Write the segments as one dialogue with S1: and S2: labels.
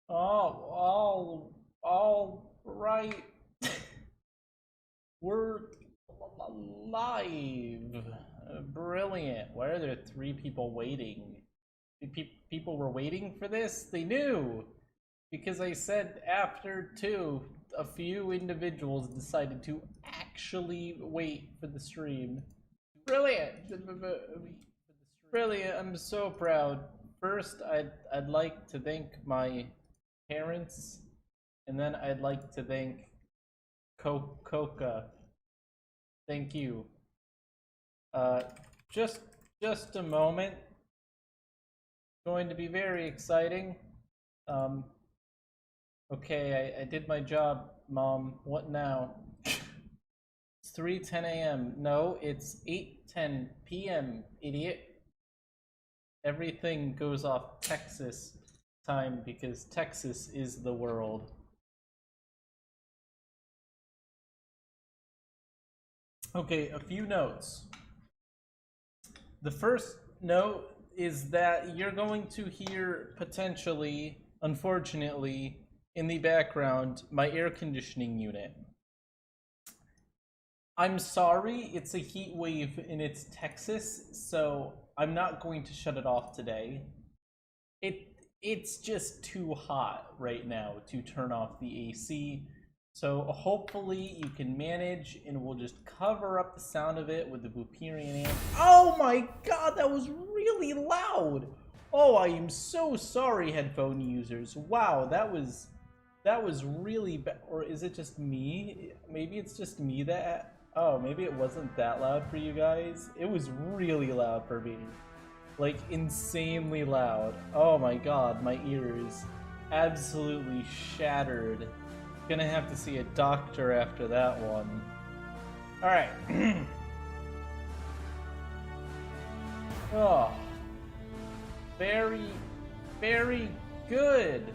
S1: All right. We're live. Brilliant. Why are there three people waiting? People were waiting for this? They knew! Because I said after two, a few individuals decided to actually wait for the stream. Brilliant! Brilliant. I'm so proud. First, I'd like to thank my parents, and then I'd like to thank Coca. Thank you. Uh, just just a moment. Going to be very exciting. Um, okay, I did my job, Mom. What now? It's 3:10 a.m. No, it's 8:10 p.m., idiot. Everything goes off Texas time because Texas is the world. Okay, a few notes. The first note is that you're going to hear potentially, unfortunately, in the background, my air conditioning unit. I'm sorry, it's a heat wave and it's Texas, so I'm not going to shut it off today. It's just too hot right now to turn off the AC. So hopefully you can manage, and we'll just cover up the sound of it with the Vooperian amp. Oh my god, that was really loud! Oh, I am so sorry, headphone users. Wow, that was really bad. Or is it just me? Maybe it's just me that... Oh, maybe it wasn't that loud for you guys. It was really loud for me. Like, insanely loud. Oh my god, my ears absolutely shattered. Gonna have to see a doctor after that one. Alright. Oh. Very, very good.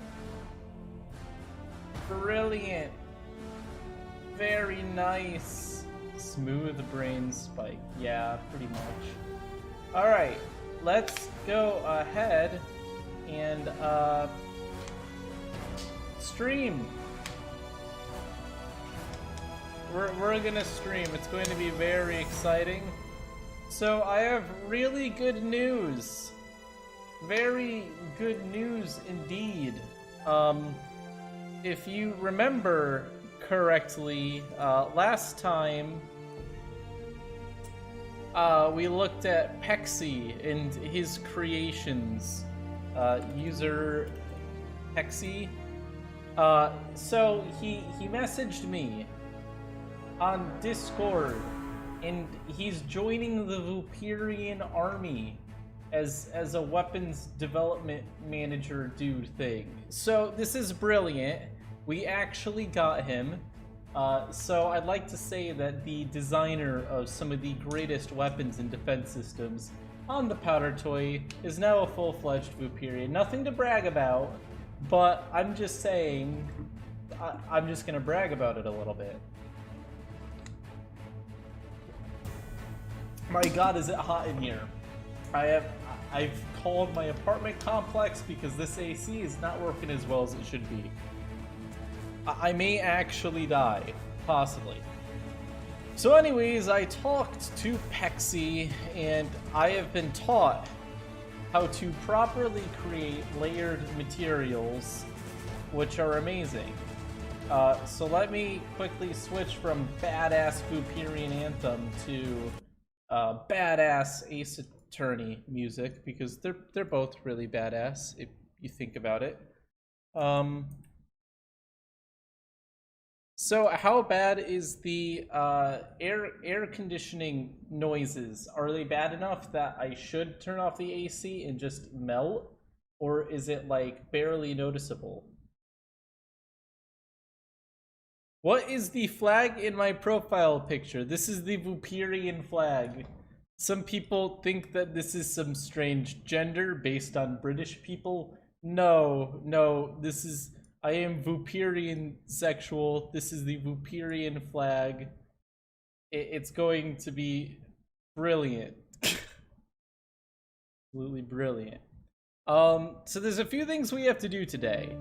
S1: Brilliant. Very nice. Smooth brain spike. Yeah, pretty much. Alright. Let's go ahead and stream. We're gonna stream. It's going to be very exciting. So I have really good news. Very good news indeed. If you remember correctly, last time we looked at Pexi and his creations. User Pexi. So he messaged me on Discord, and he's joining the Vooperian army as a weapons development manager dude thing. So this is brilliant. We actually got him. So I'd like to say that the designer of some of the greatest weapons and defense systems on the powder toy is now a full-fledged Vooperian. Nothing to brag about, but I'm just saying, I'm just gonna brag about it a little bit. My god, is it hot in here. I've called my apartment complex because this AC is not working as well as it should be. I may actually die, possibly. So anyways, I talked to Pexi, and I have been taught how to properly create layered materials, which are amazing. So let me quickly switch from badass Vooperian Anthem to badass Ace Attorney music, because they're both really badass if you think about it. So how bad is the air conditioning noises? Are they bad enough that I should turn off the AC and just melt? Or is it like barely noticeable? What is the flag in my profile picture? This is the Vooperian flag. Some people think that this is some strange gender based on British people. No, this is... I am Vooperian sexual. This is the Vooperian flag. It's going to be brilliant. Absolutely brilliant. So there's a few things we have to do today.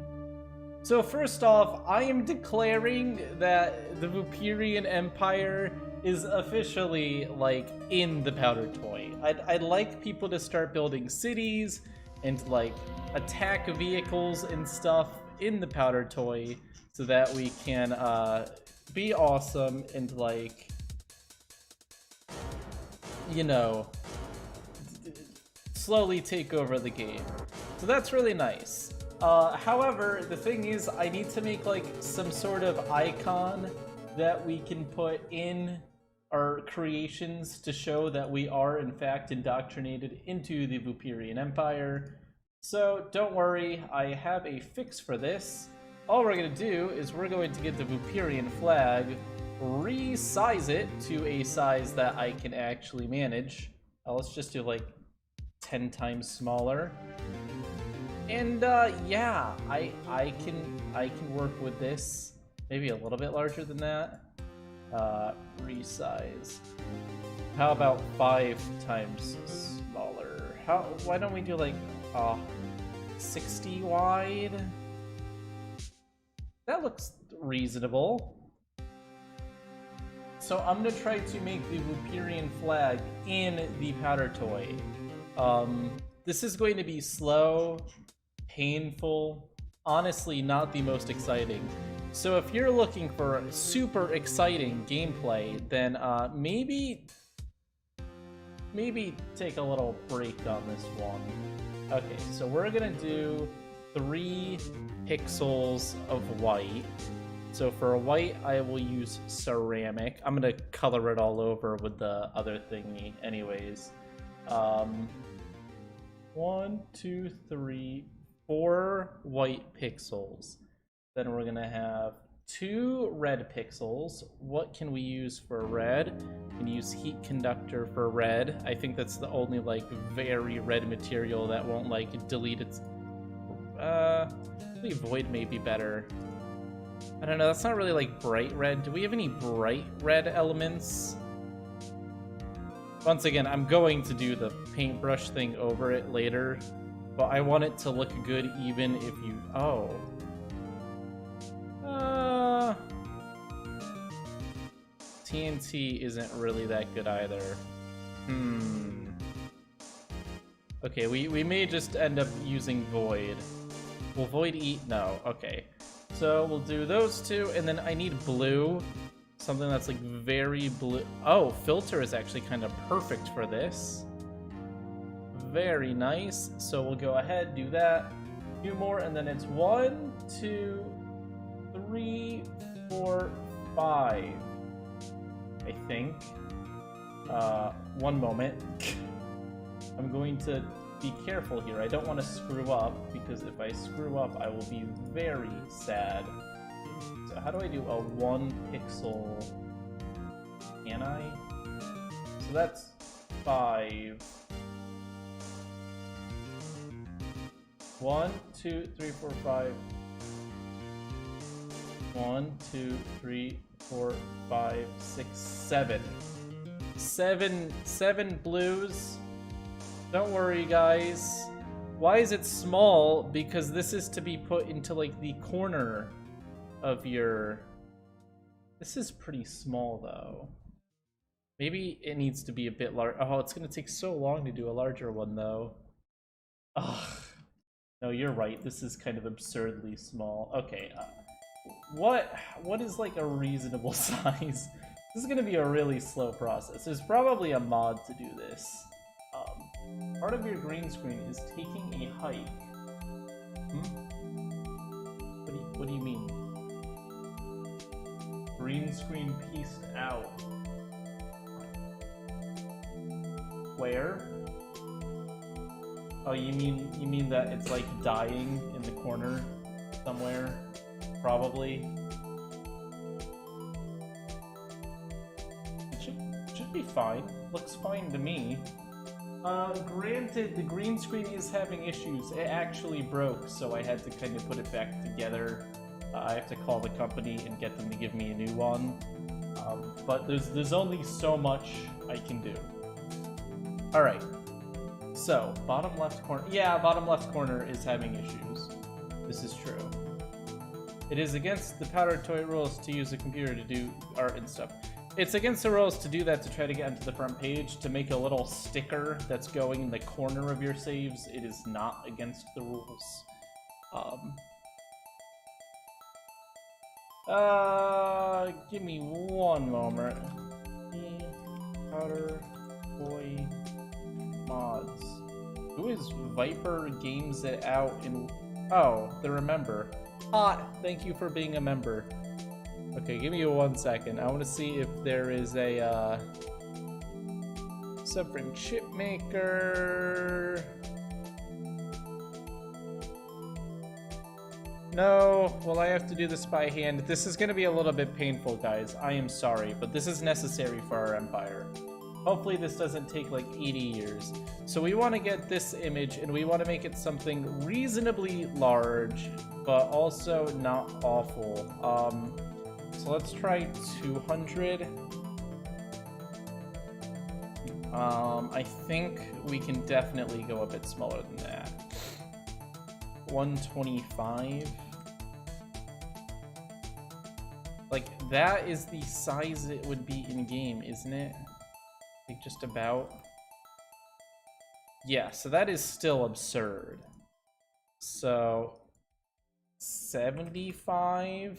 S1: So first off, I am declaring that the Vooperian Empire is officially, like, in the powder toy. I'd like people to start building cities and, like, attack vehicles and stuff in the powder toy so that we can be awesome and, like, you know, slowly take over the game. So that's really nice. However, the thing is, I need to make, like, some sort of icon that we can put in our creations to show that we are, in fact, indoctrinated into the Vooperian Empire. So don't worry, I have a fix for this. All we're going to do is we're going to get the Vooperian flag, resize it to a size that I can actually manage. Let's just do, like, 10 times smaller. And yeah, I can work with this. Maybe a little bit larger than that. Resize. How about 5 times smaller? Why don't we do, like, 60 wide? That looks reasonable. So I'm gonna try to make the Vooperian flag in the powder toy. This is going to be slow, painful, honestly not the most exciting. So if you're looking for super exciting gameplay, then maybe take a little break on this one. Okay, so we're gonna do 3 pixels of white. So for white, I will use ceramic. I'm gonna color it all over with the other thingy anyways. 1, 2, 3, 4 white pixels. Then we're gonna have 2 red pixels. What can we use for red? We can use heat conductor for red. I think that's the only, like, very red material that won't, like, delete its... maybe void may be better. I don't know, that's not really, like, bright red. Do we have any bright red elements? Once again, I'm going to do the paintbrush thing over it later, but I want it to look good even if you... Oh. TNT isn't really that good either. Okay, we may just end up using void. Will void eat? No. Okay. So we'll do those 2, and then I need blue. Something that's, like, very blue. Oh, filter is actually kind of perfect for this. Very nice. So we'll go ahead, do that. 2 more, and then it's 1, 2, 3, 4, 5. I think. 1 moment. I'm going to be careful here. I don't want to screw up, because if I screw up, I will be very sad. So how do I do a 1 pixel? Can I? So that's 5. 1, 2, 3, 4, 5. 1, 2, 3, 4, 5, 6, 7. 7 blues. Don't worry, guys. Why is it small? Because this is to be put into, like, the corner of your... This is pretty small, though. Maybe it needs to be a bit larger. Oh, it's gonna take so long to do a larger one, though. Ugh. No, you're right. This is kind of absurdly small. Okay. What is, like, a reasonable size? This is gonna be a really slow process. There's probably a mod to do this. Part of your green screen is taking a hike. What do you mean? Green screen pieced out. Where? Oh, you mean that it's, like, dying in the corner somewhere? Probably. It should be fine. Looks fine to me. Granted, the green screen is having issues. It actually broke, so I had to kind of put it back together. I have to call the company and get them to give me a new one. But there's only so much I can do. Alright. So, bottom left corner. Yeah, bottom left corner is having issues. This is true. It is against the powder toy rules to use a computer to do art and stuff. It's against the rules to do that to try to get into the front page, to make a little sticker that's going in the corner of your saves. It is not against the rules. Give me one moment. Powder toy mods. Who is Viper Games It Out in... Oh, they're a member. Hot! Thank you for being a member. Okay, give me 1 second. I want to see if there is a, Suffering Chipmaker... No, well I have to do this by hand. This is going to be a little bit painful, guys. I am sorry, but this is necessary for our empire. Hopefully this doesn't take like 80 years. So we want to get this image and we want to make it something reasonably large, but also not awful. So let's try 200. I think we can definitely go a bit smaller than that. 125. Like, that is the size it would be in game, isn't it? Like, just about. Yeah, so that is still absurd. So 75.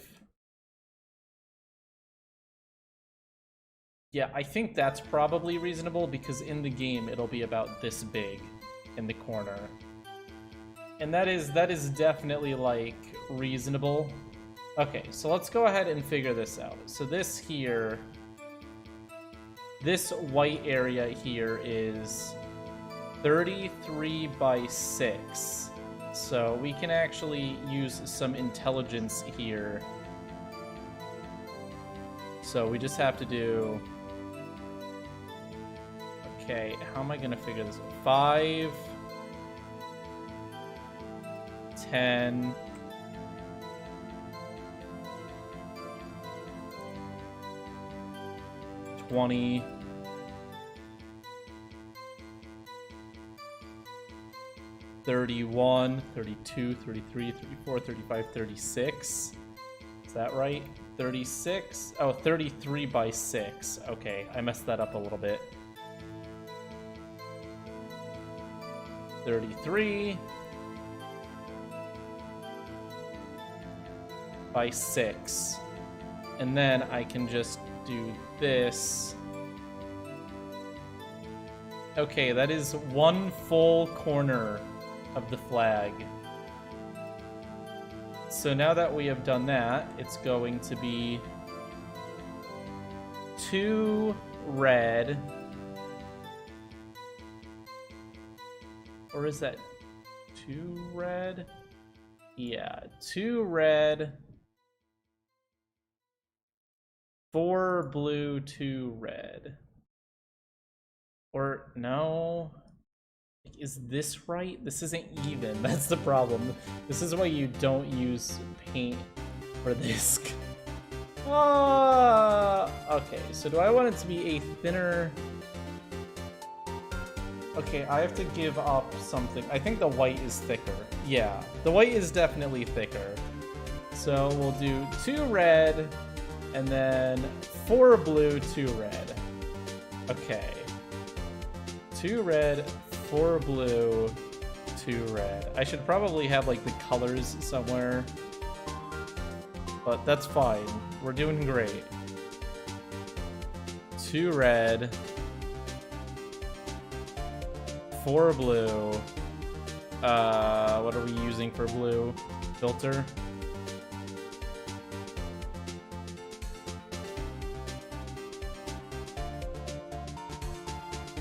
S1: Yeah, I think that's probably reasonable because in the game it'll be about this big in the corner. And that is definitely like reasonable. Okay, so let's go ahead and figure this out. So this here, this white area here is 33 by 6. So we can actually use some intelligence here. So we just have to do... Okay, how am I gonna figure this out? 5, 10, 20, 31, 32, 33, 34, 35, 36. Is that right? 36? Oh, 33 by 6. Okay, I messed that up a little bit. 33 by 6. And then I can just do this. Okay, that is 1 full corner of the flag. So now that we have done that, it's going to be 2 red. Or is that 2 red? Yeah, 2 red, 4 blue, 2 red. Or no? Is this right? This isn't even. That's the problem. This is why you don't use paint for this. Okay, so do I want it to be a thinner... Okay, I have to give up something. I think the white is thicker. Yeah, the white is definitely thicker. So we'll do 2 red, and then 4 blue, 2 red. Okay. 2 red, 4 blue, 2 red. I should probably have like the colors somewhere, but that's fine. We're doing great. 2 red, 4 blue. What are we using for blue? Filter.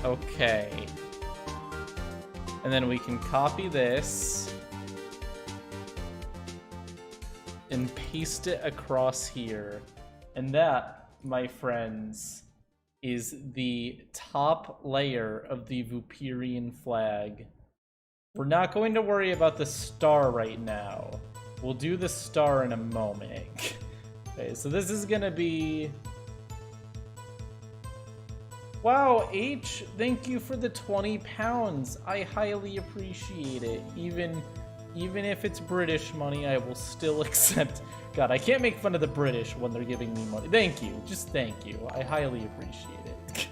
S1: Okay. And then we can copy this and paste it across here. And that, my friends, is the top layer of the Vooperian flag. We're not going to worry about the star right now. We'll do the star in a moment. Okay, so this is gonna be... Wow, H, thank you for the 20 pounds. I highly appreciate it. Even Even if it's British money, I will still accept. God, I can't make fun of the British when they're giving me money. Thank you. Just thank you. I highly appreciate it.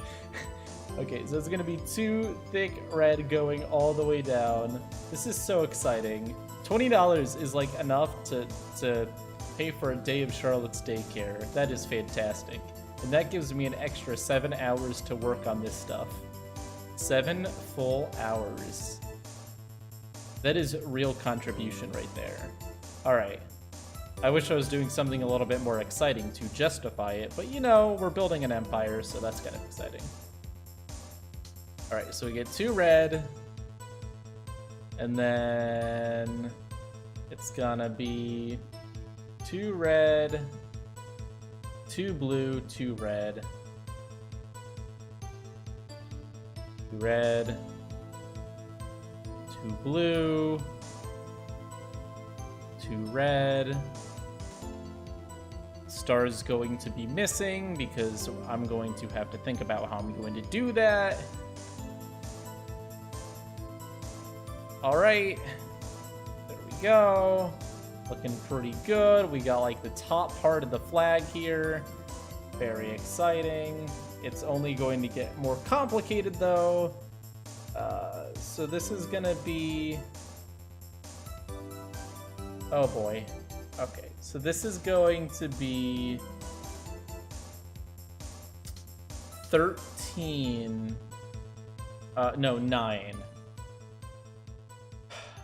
S1: Okay, so it's gonna be 2 thick red going all the way down. This is so exciting. $20 is like enough to pay for a day of Charlotte's daycare. That is fantastic. And that gives me an extra 7 hours to work on this stuff. 7 full hours. That is real contribution right there. All right. I wish I was doing something a little bit more exciting to justify it, but you know, we're building an empire, so that's kind of exciting. All right, so we get 2 red, and then it's gonna be 2 red, 2 blue, 2 red, 2 red, 2 blue, 2 red. Star's going to be missing because I'm going to have to think about how I'm going to do that. All right, there we go. Looking pretty good. We got like the top part of the flag here. Very exciting. It's only going to get more complicated though. So this is gonna be, oh boy. Okay, so this is going to be 13, no, 9.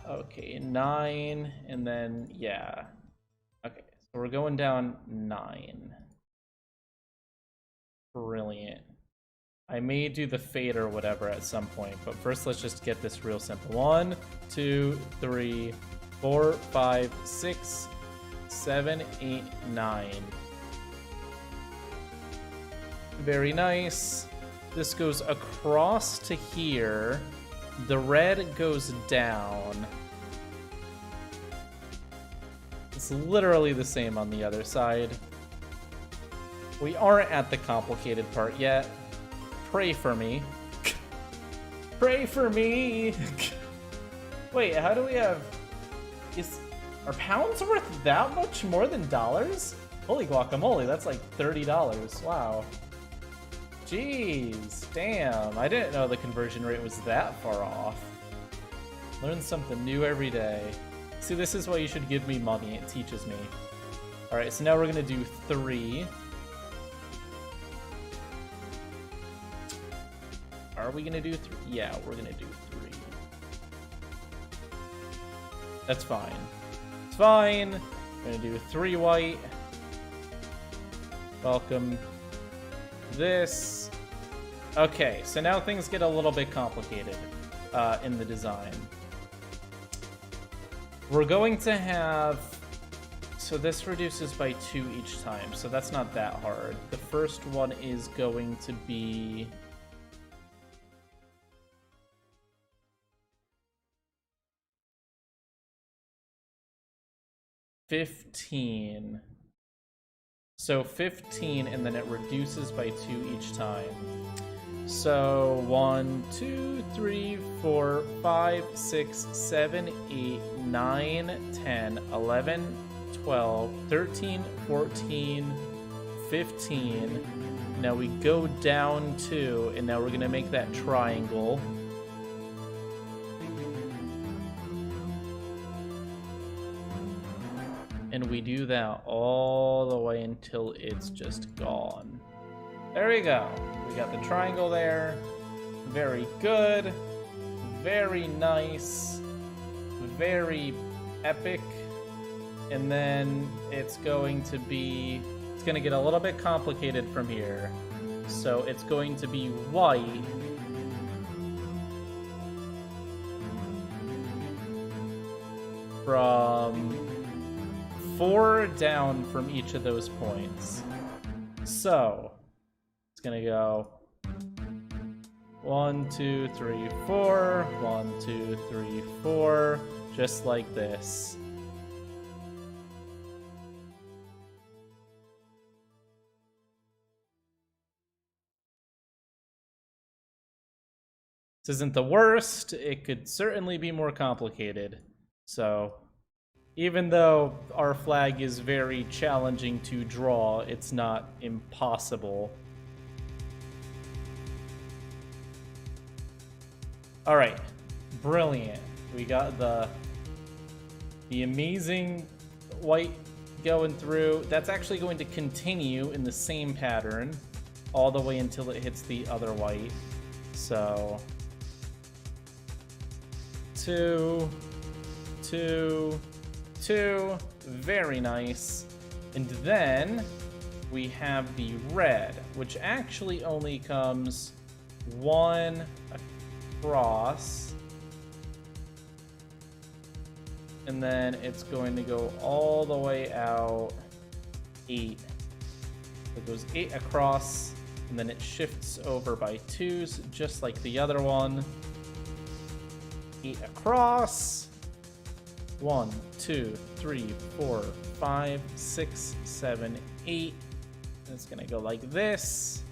S1: Okay, 9, and then, yeah. Okay, so we're going down 9. Brilliant. I may do the fade or whatever at some point, but first let's just get this real simple. 1, 2, 3, 4, 5, 6, 7, 8, 9. Very nice. This goes across to here. The red goes down. It's literally the same on the other side. We aren't at the complicated part yet. Pray for me. Pray for me! Wait, how do we have... Are pounds worth that much more than dollars? Holy guacamole, that's like $30. Wow. Jeez, damn. I didn't know the conversion rate was that far off. Learn something new every day. See, this is why you should give me money. It teaches me. All right, so now we're gonna do 3. Are we gonna do 3? Yeah, we're gonna do 3. That's fine. It's fine. We're gonna do 3 white. Welcome. This. Okay, so now things get a little bit complicated in the design. We're going to have... So this reduces by 2 each time, so that's not that hard. The first one is going to be... $15. So 15, and then it reduces by 2 each time. So 1, 2, 3, 4, 5, 6, 7, 8, 9, 10, 11, 12, 13, 14, 15. Now we go down 2, and now we're gonna make that triangle. And we do that all the way until it's just gone. There we go. We got the triangle there. Very good. Very nice. Very epic. And then it's going to be... It's going to get a little bit complicated from here. So it's going to be white. From 4 down from each of those points. So it's gonna go 1, 2, 3, 4, 1, 2, 3, 4, just like this. This isn't the worst. It could certainly be more complicated. So, even though our flag is very challenging to draw, it's not impossible. All right, brilliant. We got the amazing white going through. That's actually going to continue in the same pattern all the way until it hits the other white. So 2, 2, 2, very nice. And then we have the red, which actually only comes 1 across. And then it's going to go all the way out 8. It goes 8 across, and then it shifts over by 2s, just like the other one. 8 across. 1, 2, 3, 4, 5, 6, 7, 8. And it's gonna go like this.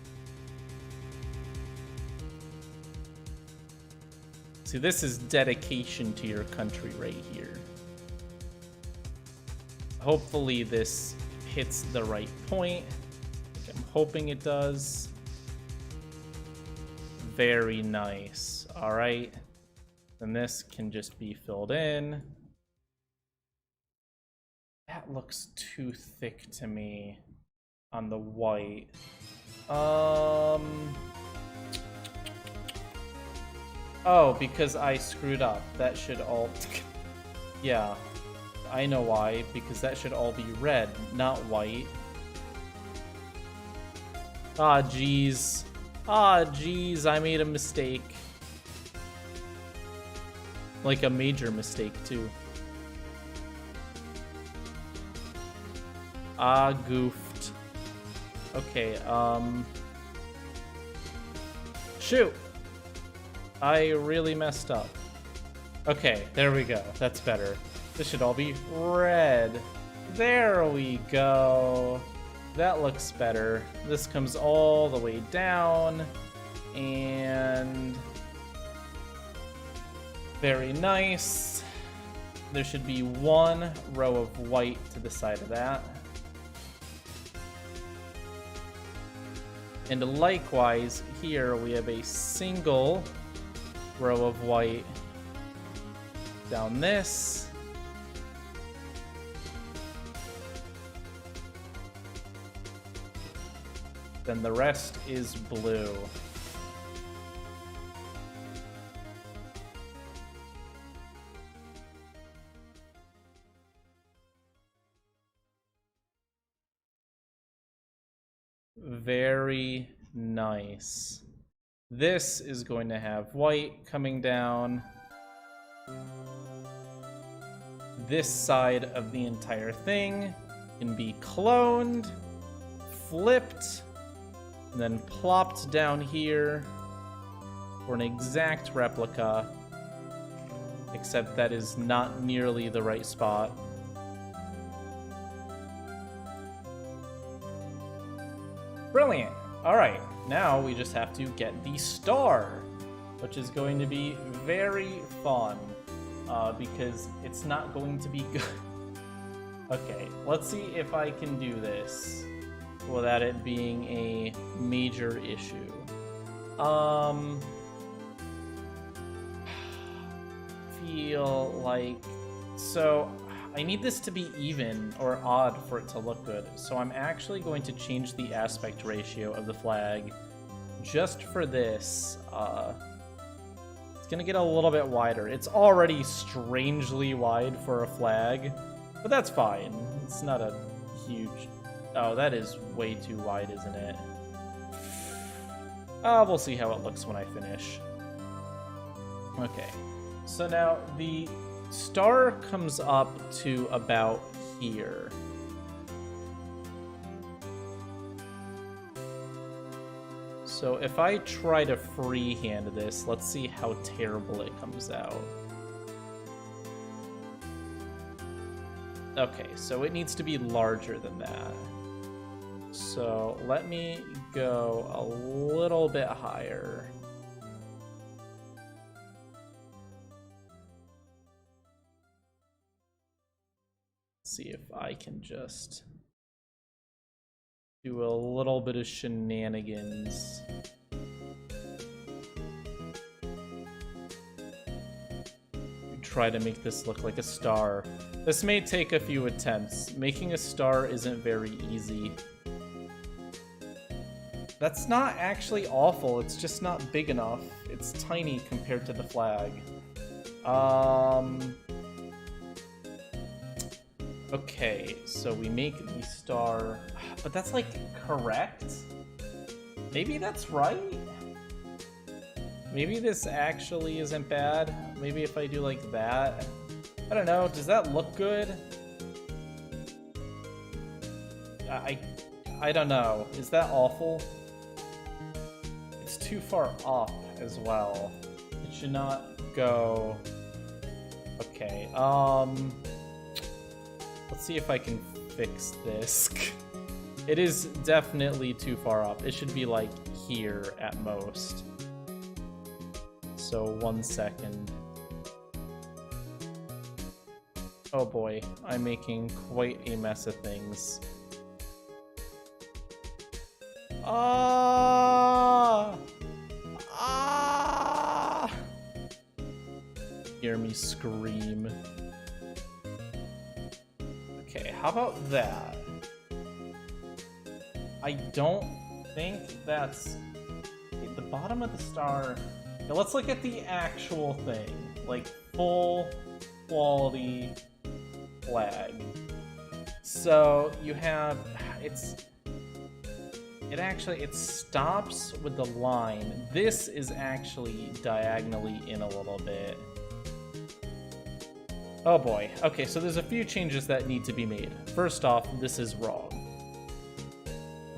S1: See, this is dedication to your country right here. Hopefully this hits the right point. I'm hoping it does. Very nice. All right. Then this can just be filled in. That looks too thick to me on the white. Oh, because I screwed up. That should all... Yeah. I know why, because that should all be red, not white. Ah, jeez. Ah, jeez, I made a mistake. Like a major mistake, too. Ah, goofed. Okay, shoot! I really messed up. Okay, there we go. That's better. This should all be red. There we go. That looks better. This comes all the way down. And... very nice. There should be 1 row of white to the side of that. And likewise, here we have a single row of white down this. Then the rest is blue. Very nice. This is going to have white coming down this side of the entire thing, can be cloned, flipped, and then plopped down here for an exact replica, except that is not nearly the right spot. Brilliant. All right, now we just have to get the star, which is going to be very fun, because it's not going to be good. Okay, let's see if I can do this without it being a major issue. Feel like... So, I need this to be even or odd for it to look good. So I'm actually going to change the aspect ratio of the flag just for this. It's gonna get a little bit wider. It's already strangely wide for a flag, but that's fine. It's not a huge... Oh, that is way too wide, isn't it? We'll see how it looks when I finish. Okay, so now the star comes up to about here. So if I try to freehand this, let's see how terrible it comes out. Okay, so it needs to be larger than that. So let me go a little bit higher. Let's see if I can just do a little bit of shenanigans. Try to make this look like a star. This may take a few attempts. Making a star isn't very easy. That's not actually awful, it's just not big enough. It's tiny compared to the flag. Okay, so we make the star, but that's like correct? Maybe that's right? Maybe this actually isn't bad. Maybe if I do like that. I don't know, does that look good? I don't know, is that awful? It's too far up as well. It should not go... Okay, let's see if I can fix this. It is definitely too far up. It should be like here at most. So 1 second. Oh boy, I'm making quite a mess of things. Hear me scream. Okay, how about that? I don't think that's... Okay, the bottom of the star... Now let's look at the actual thing. Like, full quality flag. So, you have... It stops with the line. This is actually diagonally in a little bit. Oh boy. Okay, so there's a few changes that need to be made. First off, this is wrong.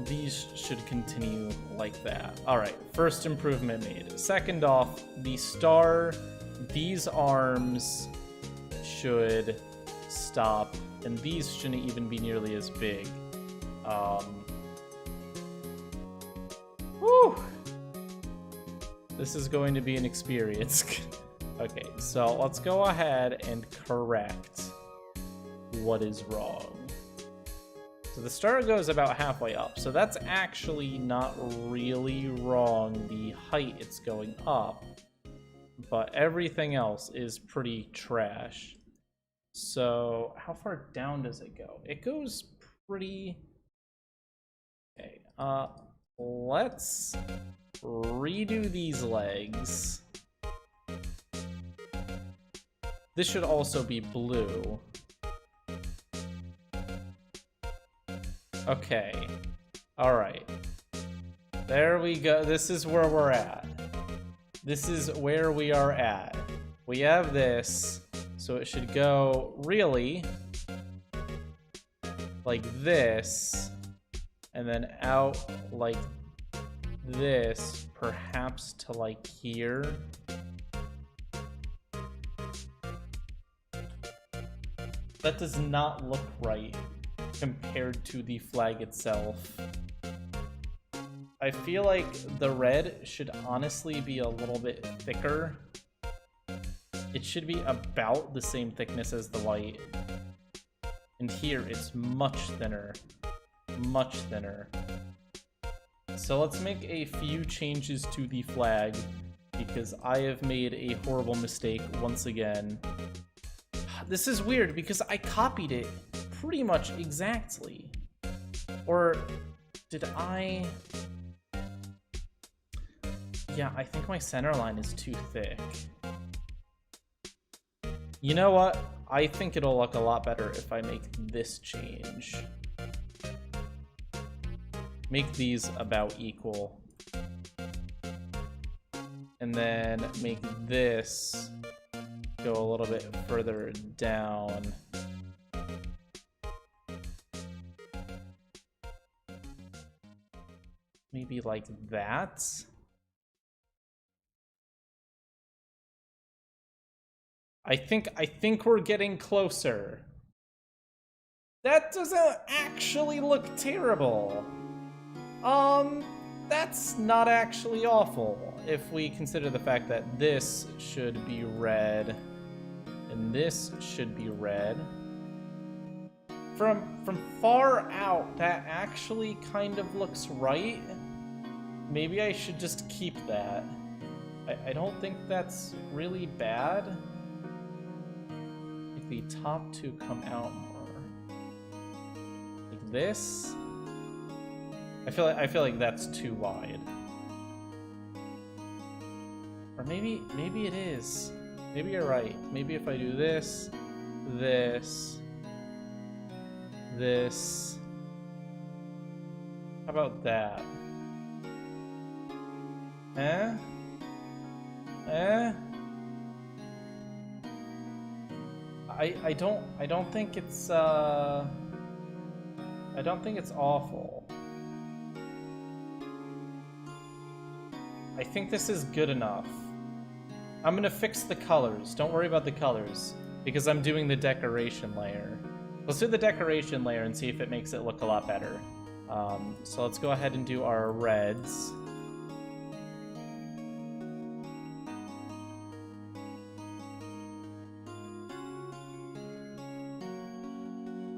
S1: These should continue like that. Alright, first improvement made. Second off, the star, these arms should stop, and these shouldn't even be nearly as big. Whew! This is going to be an experience. Okay, so let's go ahead and correct what is wrong. So the star goes about halfway up, so that's actually not really wrong, the height it's going up, but everything else is pretty trash. So how far down does it go? It goes pretty... Okay, let's redo these legs. This should also be blue. Okay. Alright. There we go. This is where we're at. This is where we are at. We have this, so it should go really like this, and then out like this, perhaps to like here. That does not look right compared to the flag itself. I feel like the red should honestly be a little bit thicker. It should be about the same thickness as the white. And here it's much thinner. Much thinner. So let's make a few changes to the flag, because I have made a horrible mistake once again. This is weird because I copied it pretty much exactly. Or did I? Yeah, I think my center line is too thick. You know what? I think it'll look a lot better if I make this change. Make these about equal. And then make this go a little bit further down. Maybe like that. I think we're getting closer. That doesn't actually look terrible. That's not actually awful if we consider the fact that this should be red and this should be red. From far out, that actually kind of looks right. Maybe I should just keep that. I don't think that's really bad. Like the top two come out more. Like this. I feel like that's too wide. Or maybe it is. Maybe you're right. Maybe if I do this, this, this. How about that? Eh? Eh? I don't think it's I don't think it's awful. I think this is good enough. I'm gonna fix the colors. Don't worry about the colors, because I'm doing the decoration layer. Let's do the decoration layer and see if it makes it look a lot better. So let's go ahead and do our reds.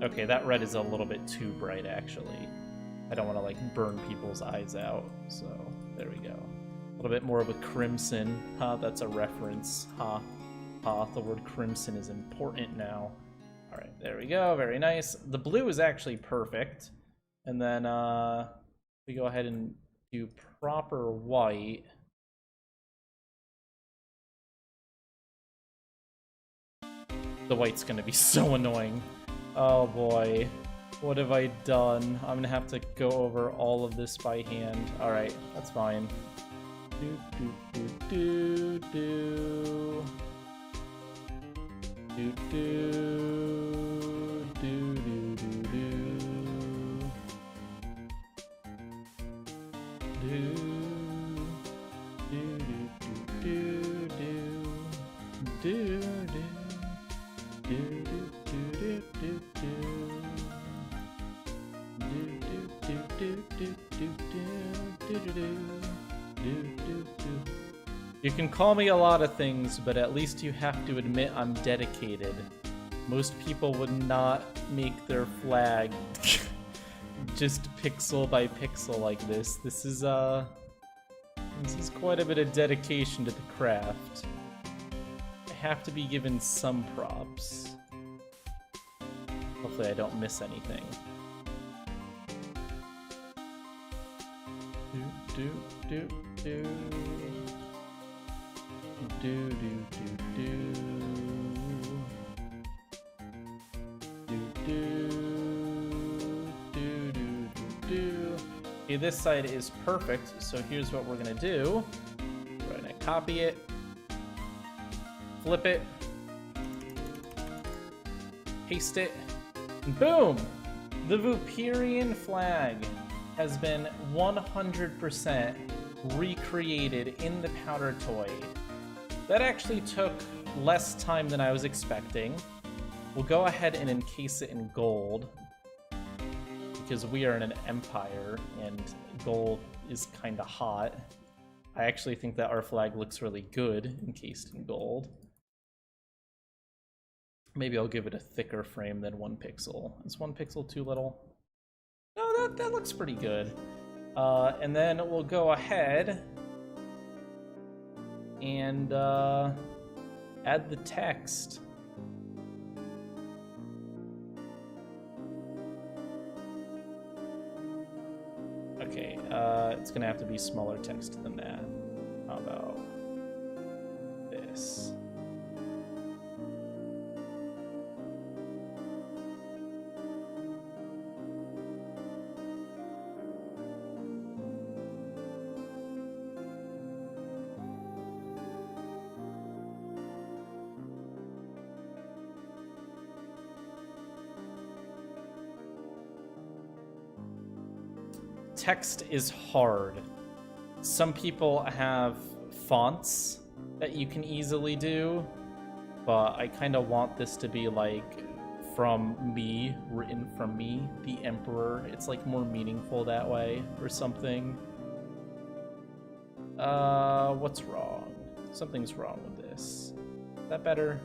S1: Okay, that red is a little bit too bright, actually. I don't want to, like, burn people's eyes out, so there we go. A little bit more of a crimson. That's a reference. The word crimson is important now. All right, there we go. Very nice. The blue is actually perfect. And then we go ahead and do proper white. The white's going to be so annoying. Oh boy. What have I done? I'm going to have to go over all of this by hand. All right, that's fine. Do, do, do, do, do. Do, do, do, do, do, do. Do, do, do, do, do, do, You can call me a lot of things, but at least you have to admit I'm dedicated. Most people would not make their flag just pixel by pixel like this. This is quite a bit of dedication to the craft. I have to be given some props. Hopefully I don't miss anything. Do, do, do, do. Do, do, do, do. Do, do, do, do, do, do. Okay, this side is perfect, so here's what we're gonna do. We're gonna copy it, flip it, paste it, and boom! The Vooperian flag has been 100% recreated in the powder toy. That actually took less time than I was expecting. We'll go ahead and encase it in gold, because we are in an empire and gold is kind of hot. I actually think that our flag looks really good encased in gold. Maybe I'll give it a thicker frame than 1 pixel. Is 1 pixel too little? No, that looks pretty good. And then we'll go ahead and add the text. Okay, it's gonna have to be smaller text than that. How about this? Text is hard. Some people have fonts that you can easily do, but I kind of want this to be like from me, written from me, the Emperor. It's like more meaningful that way or something. What's wrong? Something's wrong with this. Is that better?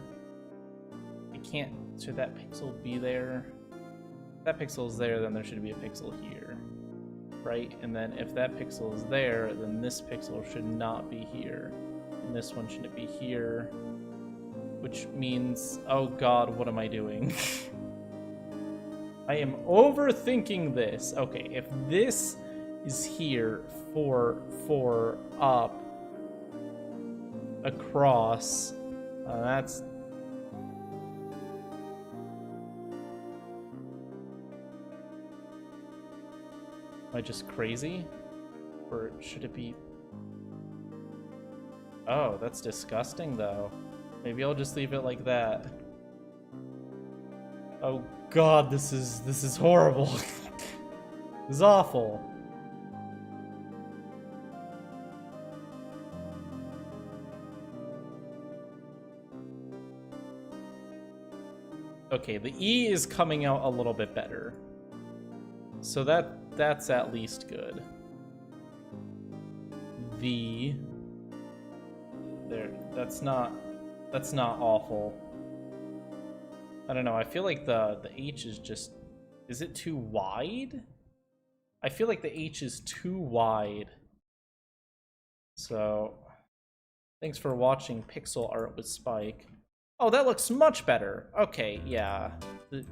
S1: I can't, should that pixel be there? If that pixel is there, then there should be a pixel here, right? And then if that pixel is there, then this pixel should not be here. And this one shouldn't be here. Which means, oh god, what am I doing? I am overthinking this. Okay, if this is here, 4 up, across, that's... Am I just crazy? Or should it be... Oh, that's disgusting though. Maybe I'll just leave it like that. Oh god, this is horrible. This is awful. Okay, the E is coming out a little bit better. So that's at least good. The... There, that's not awful. I don't know, I feel like the H is just... Is it too wide? I feel like the H is too wide. So, thanks for watching Pixel Art with Spike. Oh, that looks much better. Okay, yeah. The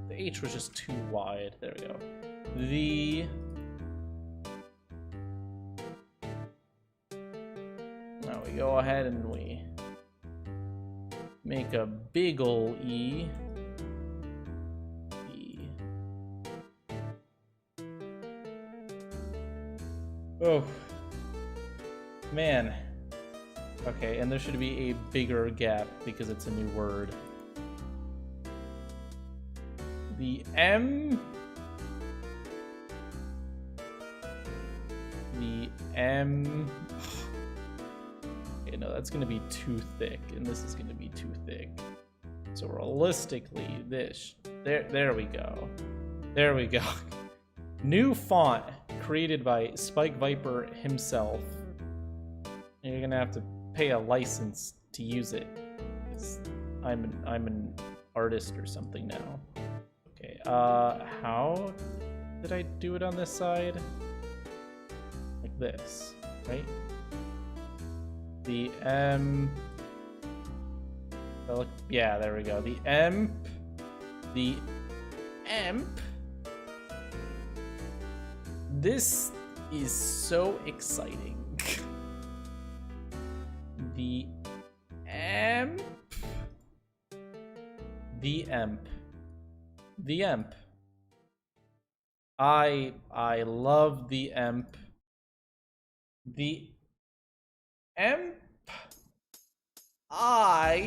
S1: H was just too wide. There we go. Now we go ahead and we make a big ol' E. E. Oh. Man. Okay, and there should be a bigger gap because it's a new word. The M. The M. Okay, no, that's gonna be too thick, and this is gonna be too thick. So realistically, this, there we go. There we go. New font created by Spike Viper himself. And you're gonna have to pay a license to use it. I'm an artist or something now. Okay, how did I do it on this side? Like this, right? The M... yeah, there we go. The M... The EMP... This is so exciting. The EMP... The EMP. The EMP. I love the EMP. The EMP. Are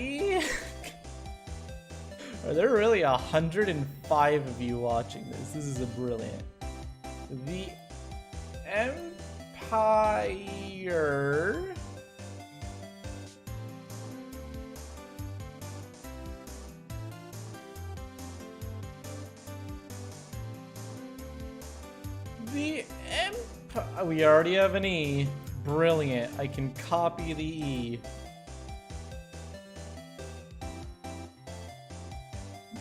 S1: there really 105 of you watching this? This is brilliant. The Empire. The Empire. We already have an E. Brilliant. I can copy the E.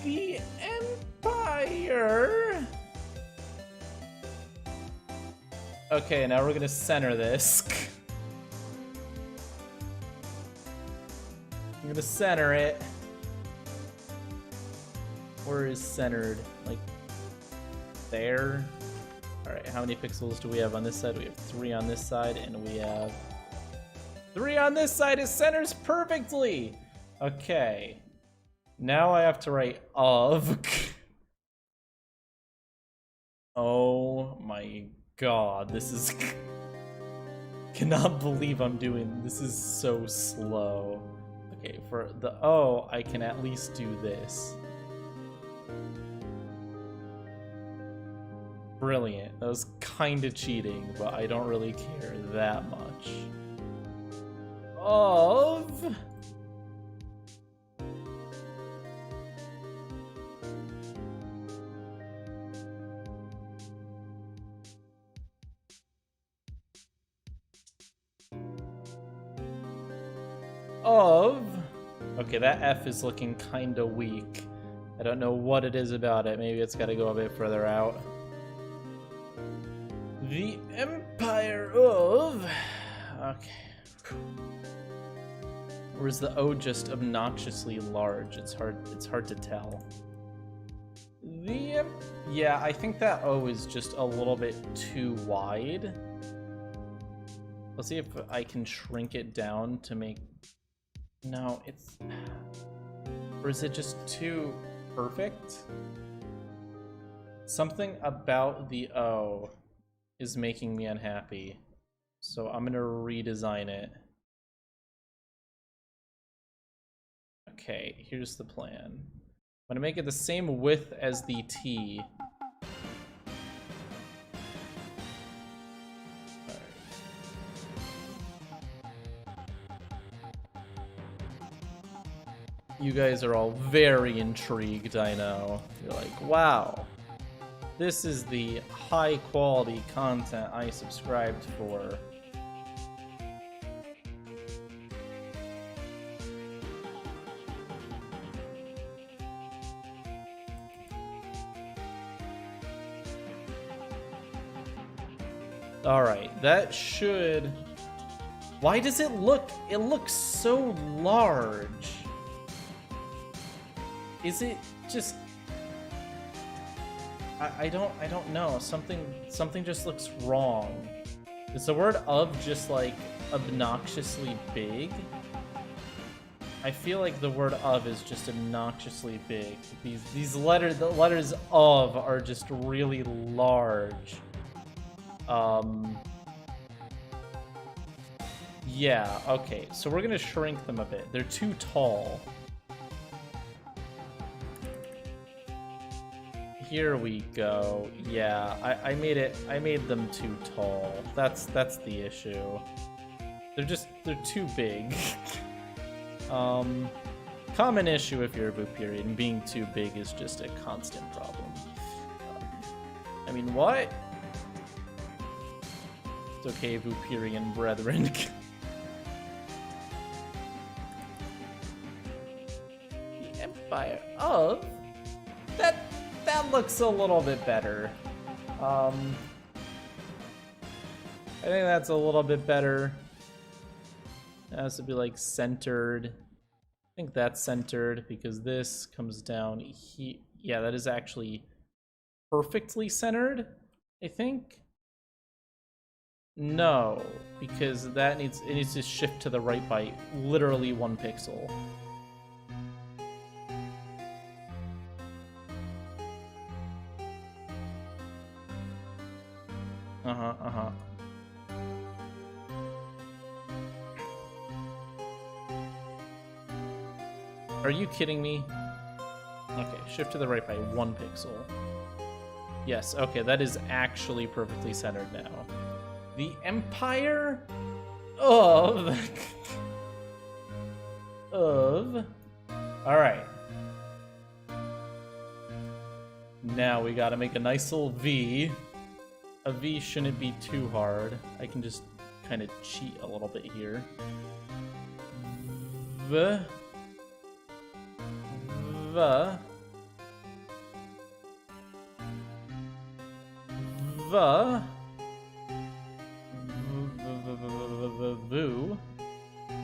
S1: The Empire. Okay, now we're gonna center this. I'm gonna center it. Where is centered? Like there? Alright, how many pixels do we have on this side? We have 3 on this side, and we have 3 on this side. It centers perfectly! Okay. Now I have to write of. Oh my god, this is... Cannot believe I'm doing... This is so slow. Okay, for the O, I can at least do this. Brilliant. That was kind of cheating, but I don't really care that much. Of... Of... Okay, that F is looking kind of weak. I don't know what it is about it. Maybe it's got to go a bit further out. The Empire of... Okay. Or is the O just obnoxiously large? It's hard to tell. Yeah, I think that O is just a little bit too wide. Let's see if I can shrink it down to make... No, it's... Or is it just too perfect? Something about the O is making me unhappy. So I'm gonna redesign it. Okay, here's the plan. I'm gonna make it the same width as the T. You guys are all very intrigued, I know. You're like, wow, this is the high quality content I subscribed for. Alright, that should... Why does it look... It looks so large. Is it just... I don't know. Something just looks wrong. Is the word of just like obnoxiously big? I feel like the word of is just obnoxiously big. These letters, the letters of are just really large. Yeah, okay. So we're gonna shrink them a bit. They're too tall. Here we go. Yeah, I made them too tall. That's the issue. They're too big. Common issue if you're a Vooperian, being too big is just a constant problem. I mean, what? It's okay, Vooperian brethren. The Empire of... That looks a little bit better. I think that's a little bit better. It has to be like centered. I think that's centered because this comes down here. Yeah, that is actually perfectly centered, I think. No, because it needs to shift to the right by literally 1 pixel. Are you kidding me? Okay, shift to the right by 1 pixel. Yes, okay, that is actually perfectly centered now. The Empire of... Alright. Now we gotta make a nice little V. A V shouldn't be too hard. I can just kind of cheat a little bit here. Voo.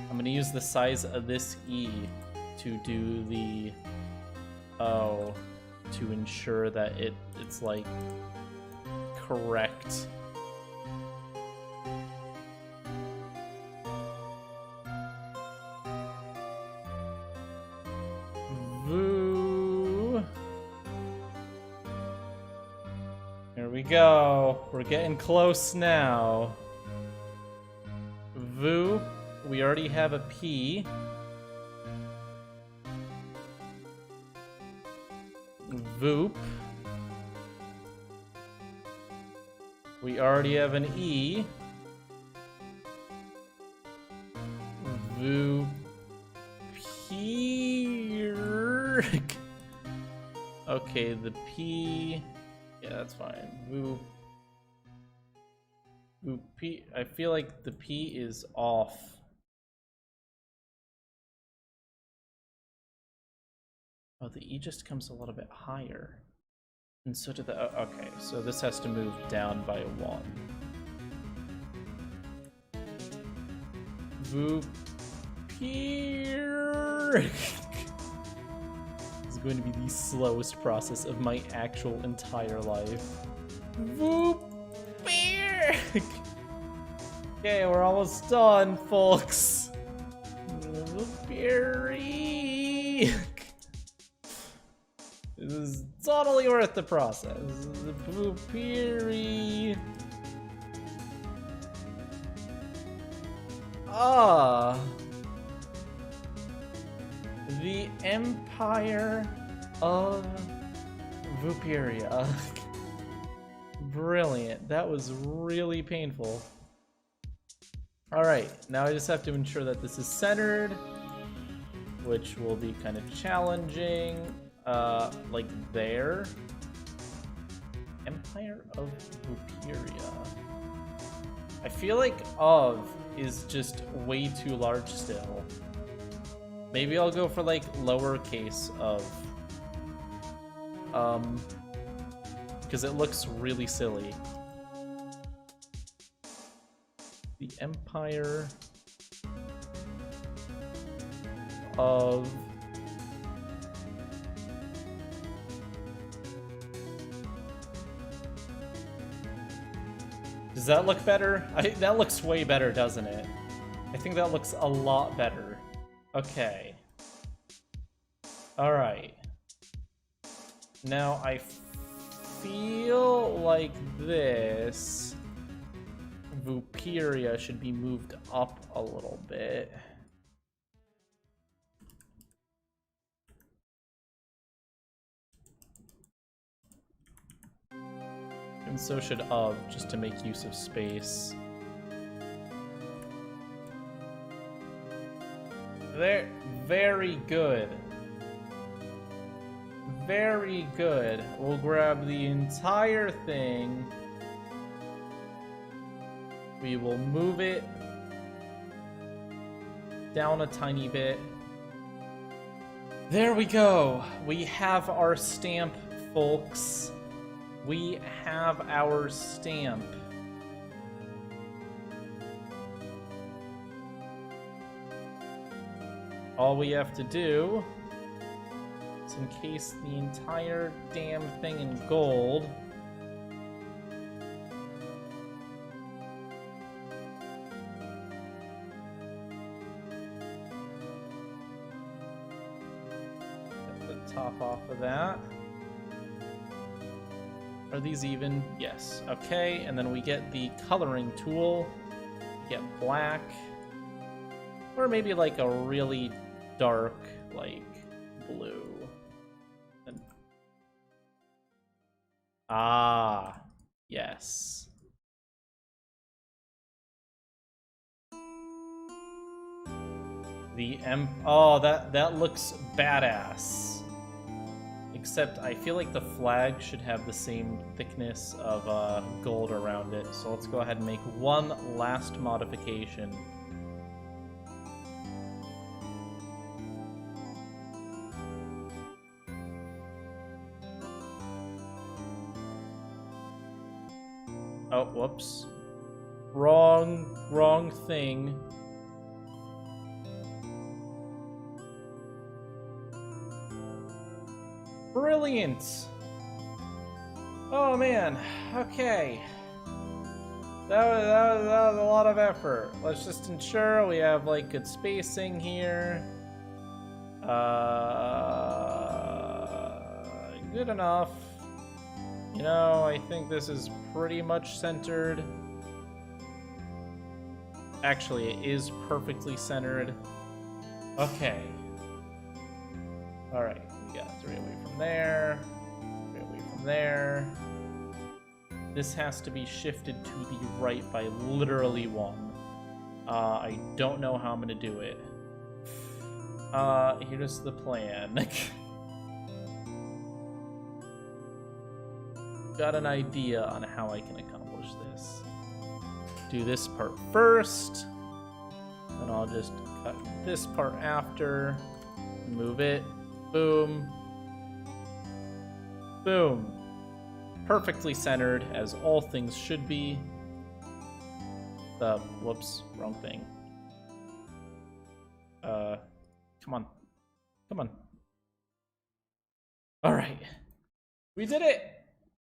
S1: I'm gonna use the size of this E to do the O to ensure that it's like correct. Voo. Here we go. We're getting close now. Voo. We already have a P. Voop. We already have an E. Vooperia. Okay, the P. Yeah, that's fine. Voop. I feel like the P is off. Oh, the E just comes a little bit higher. And so did the... okay, so this has to move down by 1. Vooperia. This is going to be the slowest process of my actual entire life. Vooperia. Okay, we're almost done, folks. Vooperia. This is totally worth the process. The Vooperia. Ah. The Empire of Vooperia. Brilliant. That was really painful. Alright, now I just have to ensure that this is centered, which will be kind of challenging. Like there. Empire of Vooperia. I feel like of is just way too large still. Maybe I'll go for like lowercase of. Because it looks really silly. The Empire of Does that look better? That looks way better, doesn't it? I think that looks a lot better. Okay. Alright. Now I feel like this Vooperia should be moved up a little bit. And so should of, just to make use of space. There, very good. Very good. We'll grab the entire thing. We will move it down a tiny bit. There we go. We have our stamp, folks. We have our stamp. All we have to do is encase the entire damn thing in gold. Get the top off of that. Are these even? Yes. Okay, and then we get the coloring tool. We get black. Or maybe like a really dark, like, blue. And... ah, yes. Oh, that looks badass. Except I feel like the flag should have the same thickness of gold around it. So let's go ahead and make one last modification. Oh, whoops. Wrong thing. Brilliant! Oh man, okay. That was a lot of effort. Let's just ensure we have like good spacing here. Good enough. You know, I think this is pretty much centered. Actually, it is perfectly centered. Okay. Alright, we got 3 away from there. 3 away from there. This has to be shifted to the right by literally 1. I don't know how I'm gonna do it. Here's the plan. Got an idea on how I can accomplish this. Do this part first, and I'll just cut this part after, move it, boom, Boom. Perfectly centered, as all things should be. Whoops, wrong thing. Come on. Come on. All right. We did it!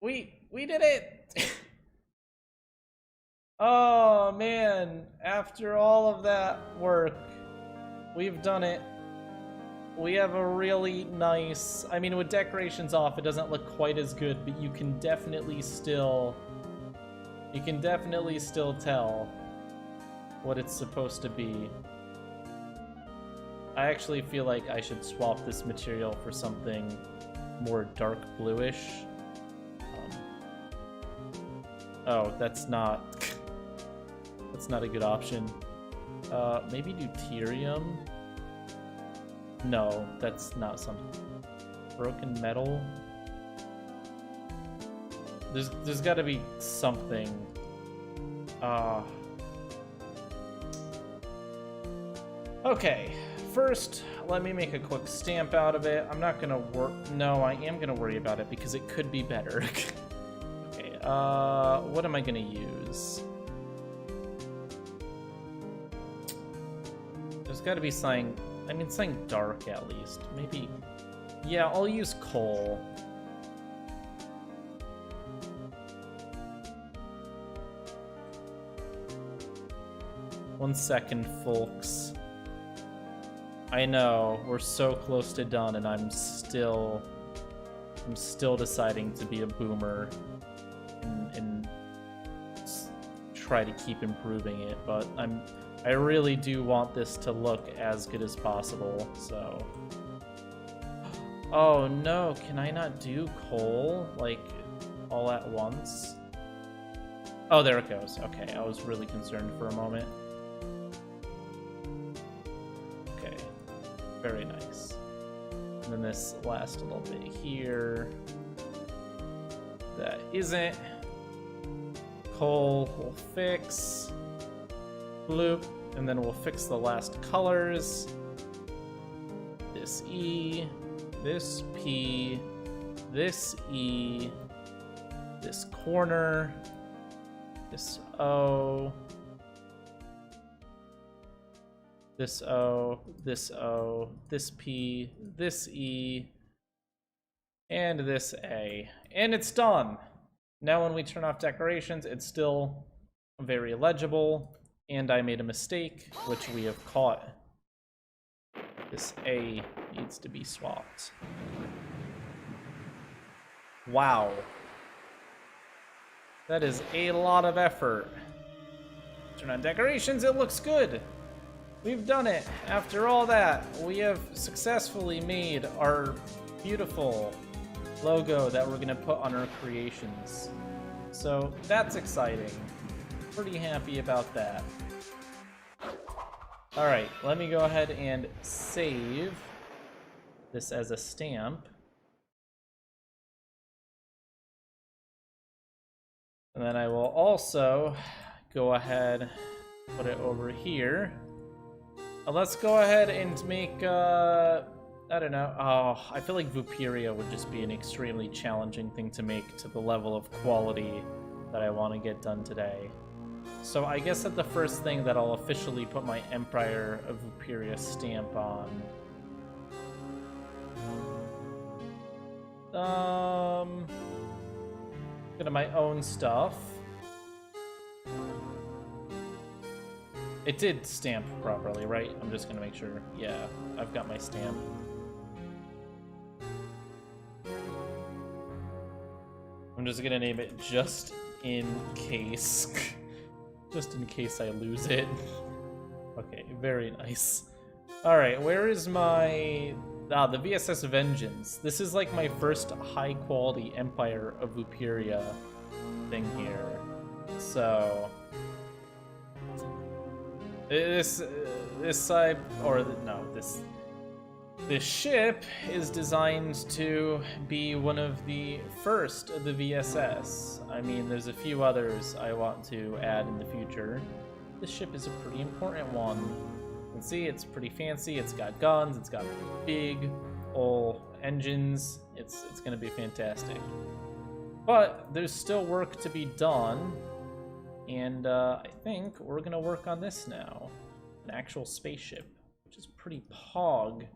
S1: We did it! Oh, man. After all of that work, we've done it. We have a really nice... I mean, with decorations off, it doesn't look quite as good, but you can definitely still... You can definitely still tell what it's supposed to be. I actually feel like I should swap this material for something more dark bluish. Oh, that's not... that's not a good option. Maybe deuterium? No, that's not something. Broken metal? There's gotta be something. Okay, first, let me make a quick stamp out of it. I'm not gonna no, I am gonna worry about it because it could be better. Okay, what am I gonna use? There's gotta be something, I mean, something dark at least. Maybe, yeah, I'll use coal. One second, folks. I know, we're so close to done and I'm still deciding to be a boomer and try to keep improving it, but I really do want this to look as good as possible, so. Oh no, can I not do coal, like, all at once? Oh, there it goes. Okay, I was really concerned for a moment. Okay, very nice. And then this last little bit here. That isn't. Coal we'll fix. Bloop. And then we'll fix the last colors. This E, this P, this E, this corner, this O, this O, this O, this P, this E, and this A. And it's done! Now when we turn off decorations, it's still very legible. And I made a mistake, which we have caught. This A needs to be swapped. Wow. That is a lot of effort. Turn on decorations, it looks good. We've done it. After all that, we have successfully made our beautiful logo that we're gonna put on our creations. So that's exciting. Pretty happy about that. Alright, let me go ahead and save this as a stamp. And then I will also go ahead, put it over here. Let's go ahead and make, I don't know, oh, I feel like Vooperia would just be an extremely challenging thing to make to the level of quality that I want to get done today. So I guess that the first thing that I'll officially put my Empire of Vooperia stamp on. Go to my own stuff. It did stamp properly, right? I'm just gonna make sure. Yeah, I've got my stamp. I'm just gonna name it just in case. Just in case I lose it. Okay, very nice. Alright, where is my... Ah, the VSS Vengeance. This is like my first high-quality Empire of Vooperia thing here. So... This ship is designed to be one of the first of the VSS. I mean, there's a few others I want to add in the future. This ship is a pretty important one. You can see it's pretty fancy, it's got guns, it's got big ol' engines. It's gonna be fantastic. But there's still work to be done, and I think we're gonna work on this now. An actual spaceship, which is pretty pog.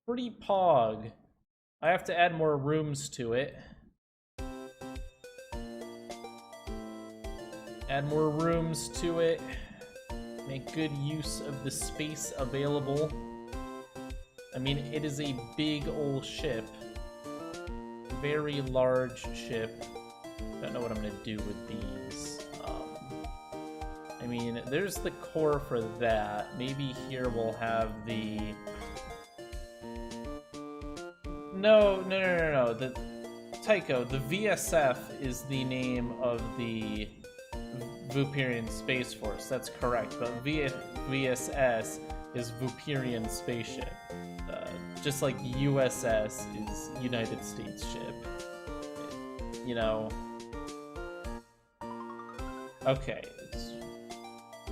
S1: Pretty pog. I have to add more rooms to it. Add more rooms to it. Make good use of the space available. I mean, it is a big old ship. Very large ship. Don't know what I'm gonna do with these. I mean, there's the core for that. Maybe here we'll have the... No. The Tycho, the VSF is the name of the Vooperian Space Force. That's correct, but VSS is Vooperian Spaceship. Just like USS is United States Ship. You know. Okay.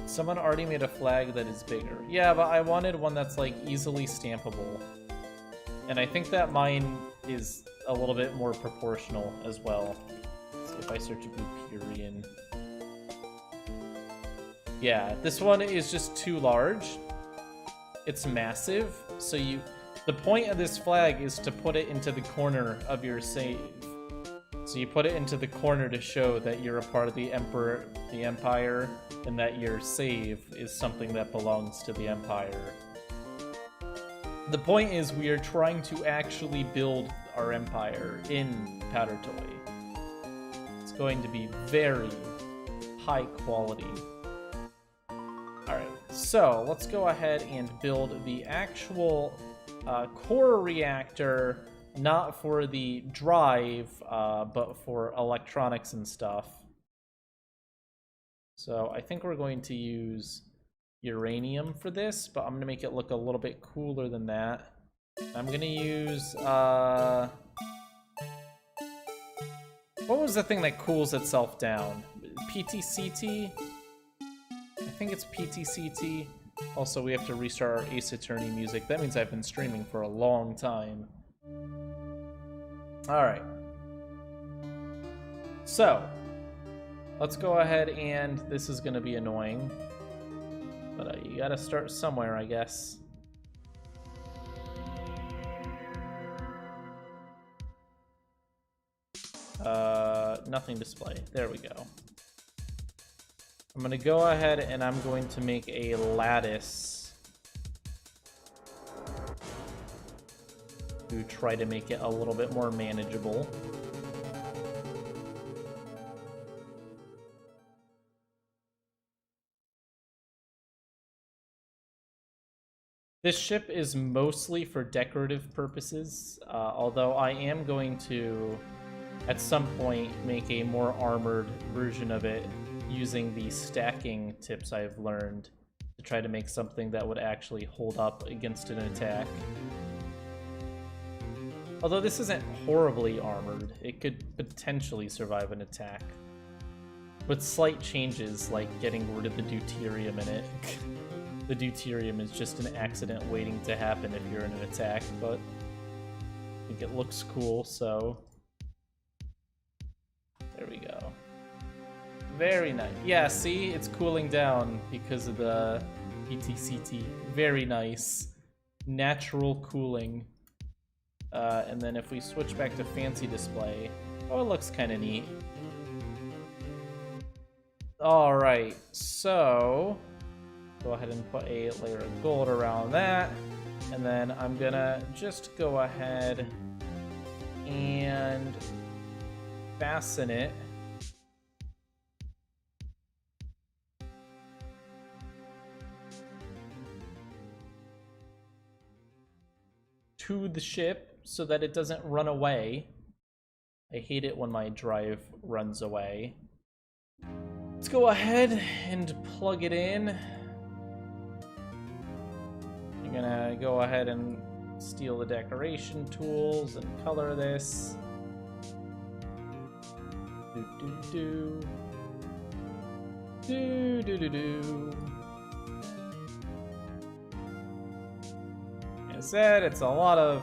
S1: Someone already made a flag that is bigger. Yeah, but I wanted one that's like easily stampable. And I think that mine is a little bit more proportional as well. So if I search Vooperian. Yeah, this one is just too large. It's massive, so the point of this flag is to put it into the corner of your save. So you put it into the corner to show that you're a part of the Empire, and that your save is something that belongs to the Empire. The point is we are trying to actually build our Empire in Powder Toy. It's going to be very high quality. Alright, so let's go ahead and build the actual core reactor, not for the drive, but for electronics and stuff. So I think we're going to use uranium for this, but I'm going to make it look a little bit cooler than that. I'm going to use... what was the thing that cools itself down? PTCT? I think it's PTCT. Also, we have to restart our Ace Attorney music. That means I've been streaming for a long time. Alright. So, let's go ahead and... This is going to be annoying. But you gotta start somewhere, I guess. Nothing display. There we go. I'm gonna go ahead and I'm going to make a lattice to try to make it a little bit more manageable. This ship is mostly for decorative purposes, although I am going to, at some point, make a more armored version of it using the stacking tips I've learned to try to make something that would actually hold up against an attack. Although this isn't horribly armored, it could potentially survive an attack. With slight changes, like getting rid of the deuterium in it. The deuterium is just an accident waiting to happen if you're in an attack, but I think it looks cool, so... There we go. Very nice. Yeah, see? It's cooling down because of the PTCT. Very nice. Natural cooling. And then if we switch back to fancy display... Oh, it looks kind of neat. Alright, so... Go ahead and put a layer of gold around that. And then I'm gonna just go ahead and fasten it to the ship so that it doesn't run away. I hate it when my drive runs away. Let's go ahead and plug it in. I'm gonna go ahead and steal the decoration tools and color this. Do. As I said, it's a lot of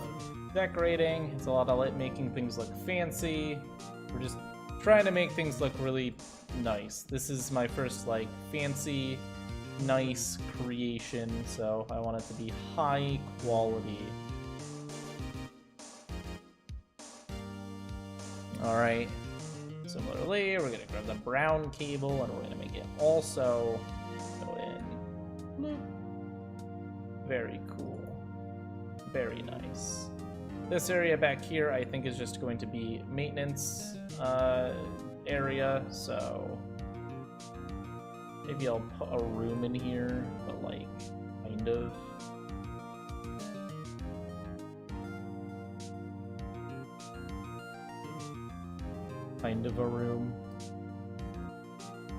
S1: decorating. It's a lot of making things look fancy. We're just trying to make things look really nice. This is my first like fancy, nice creation, so I want it to be high quality. Alright, similarly, we're gonna grab the brown cable and we're gonna make it also go in. Bloop. Very cool. Very nice. This area back here I think is just going to be maintenance area, so maybe I'll put a room in here, but like, kind of. Kind of a room.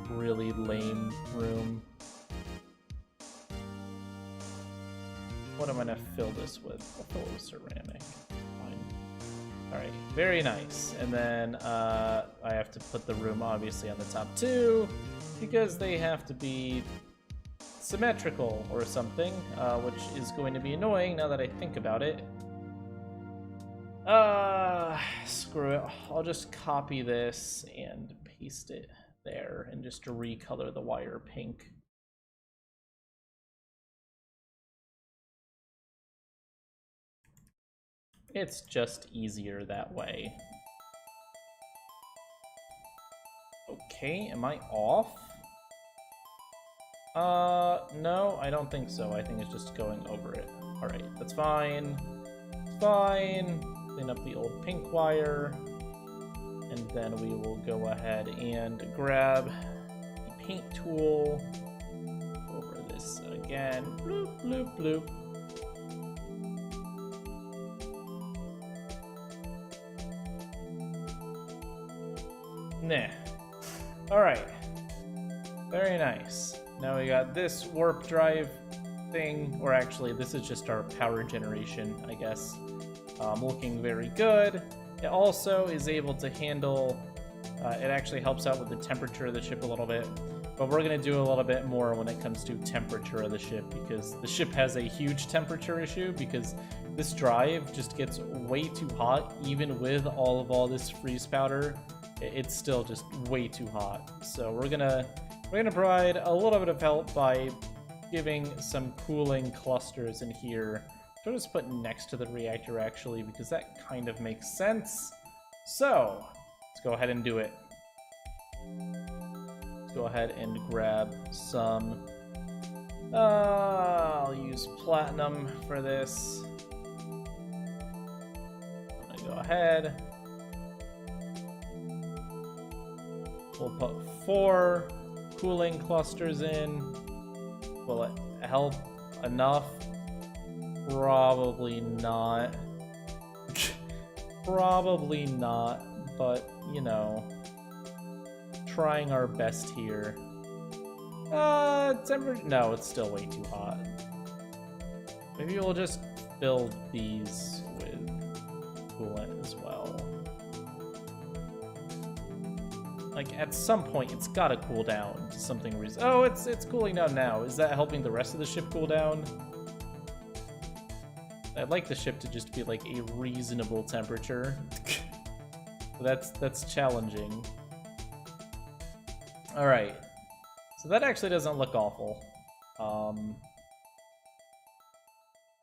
S1: Really lame room. What am I gonna fill this with? I'll fill it with ceramic. Fine. Alright, very nice. And then I have to put the room obviously on the top too, because they have to be symmetrical or something, which is going to be annoying now that I think about it. Screw it. I'll just copy this and paste it there and just recolor the wire pink. It's just easier that way. Okay, am I off? No, I don't think so. I think it's just going over it. Alright, that's fine. It's fine. Clean up the old pink wire. And then we will go ahead and grab the paint tool. Over this again. Bloop, bloop, bloop. Nah. Alright. Very nice. Now we got this warp drive thing, or actually this is just our power generation, I guess. Looking very good. It also is able to handle, it actually helps out with the temperature of the ship a little bit, but we're going to do a little bit more when it comes to temperature of the ship, because the ship has a huge temperature issue, because this drive just gets way too hot, even with all this freeze powder. It's still just way too hot. So we're gonna provide a little bit of help by giving some cooling clusters in here. So I'll just put next to the reactor actually, because that kind of makes sense. So let's go ahead and do it. Let's go ahead and grab some. I'll use platinum for this. I'm gonna go ahead. We'll put 4 cooling clusters in. Will it help enough? Probably not. Probably not, but, you know, trying our best here. No, it's still way too hot. Maybe we'll just fill these with coolant as well. Like, at some point, it's gotta cool down to something reasonable. Oh, it's cooling down now. Is that helping the rest of the ship cool down? I'd like the ship to just be, like, a reasonable temperature. That's challenging. Alright. So that actually doesn't look awful.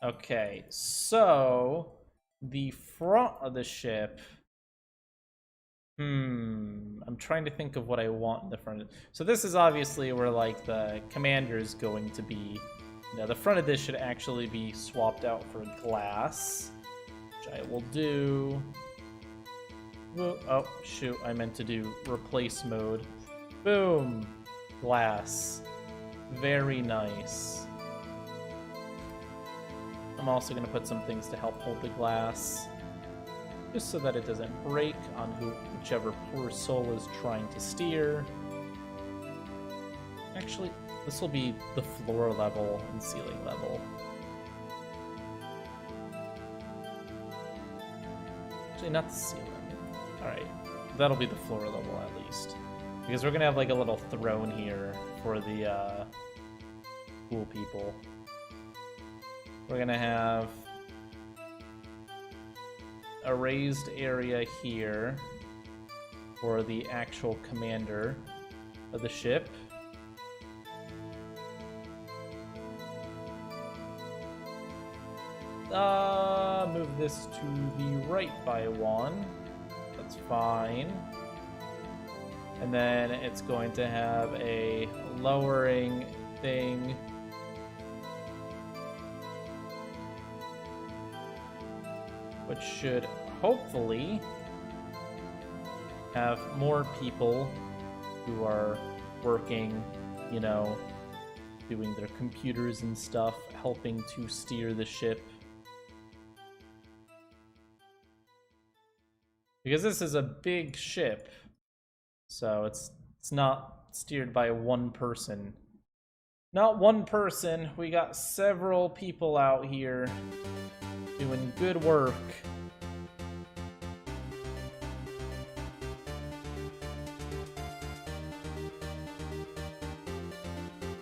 S1: Okay, so the front of the ship... I'm trying to think of what I want in the front. So this is obviously where, like, the commander is going to be. Now, the front of this should actually be swapped out for glass, which I will do. Oh, shoot, I meant to do replace mode. Boom! Glass. Very nice. I'm also going to put some things to help hold the glass, just so that it doesn't break on whichever poor soul is trying to steer. Actually, this will be the floor level and ceiling level. Actually, not the ceiling. Alright, that'll be the floor level at least. Because we're gonna have like a little throne here for the cool people. We're gonna have a raised area here for the actual commander of the ship. Move this to the right by 1. That's fine. And then it's going to have a lowering thing. Which should hopefully have more people who are working, you know, doing their computers and stuff, helping to steer the ship. Because this is a big ship, so it's not steered by one person. Not one person, we got several people out here doing good work.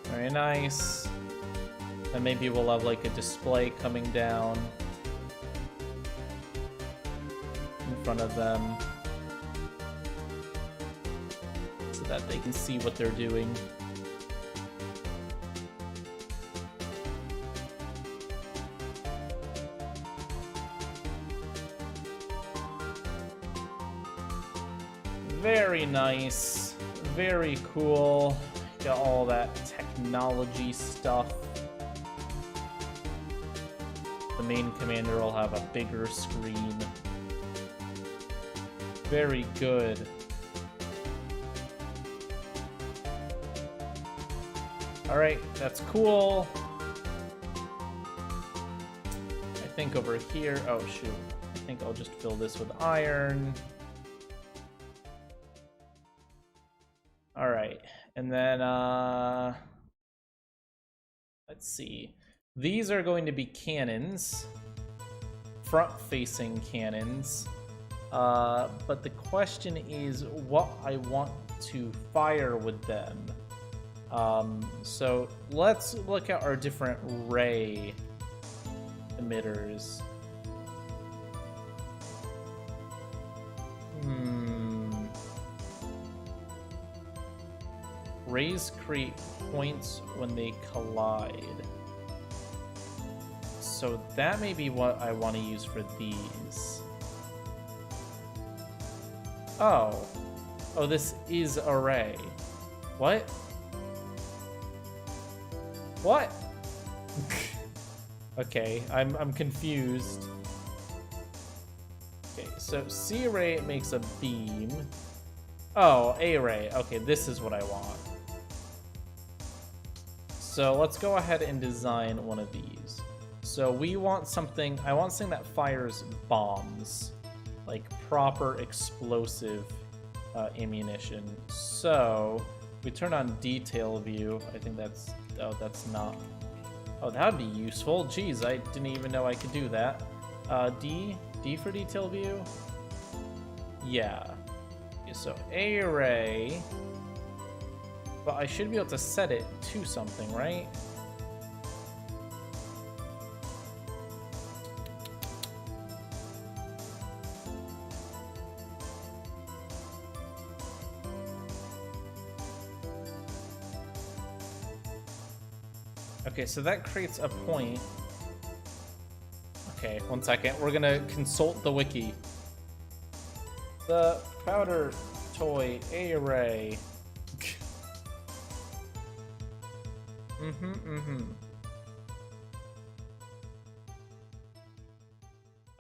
S1: Very nice. And maybe we'll have like a display coming down in front of them so that they can see what they're doing. Very nice, very cool. Got all that technology stuff. The main commander will have a bigger screen. Very good. Alright, that's cool. I think over here, oh shoot. I think I'll just fill this with iron. Alright, and then, let's see. These are going to be cannons. Front-facing cannons. But the question is what I want to fire with them. So let's look at our different ray emitters. Rays create points when they collide. So that may be what I want to use for these. Oh. Oh, this is a ray. What? What? Okay, I'm confused. Okay, so C ray makes a beam. Oh, A ray. Okay, this is what I want. So let's go ahead and design one of these. So we want something, I want something that fires bombs, like proper explosive ammunition. So we turn on detail view. I think that's, oh, that's not, oh, that would be useful. Geez, I didn't even know I could do that. D for detail view? Yeah. Okay, so A array. But I should be able to set it to something, right? Okay, so that creates a point. Okay, 1 second. We're gonna consult the wiki. The powder toy A array.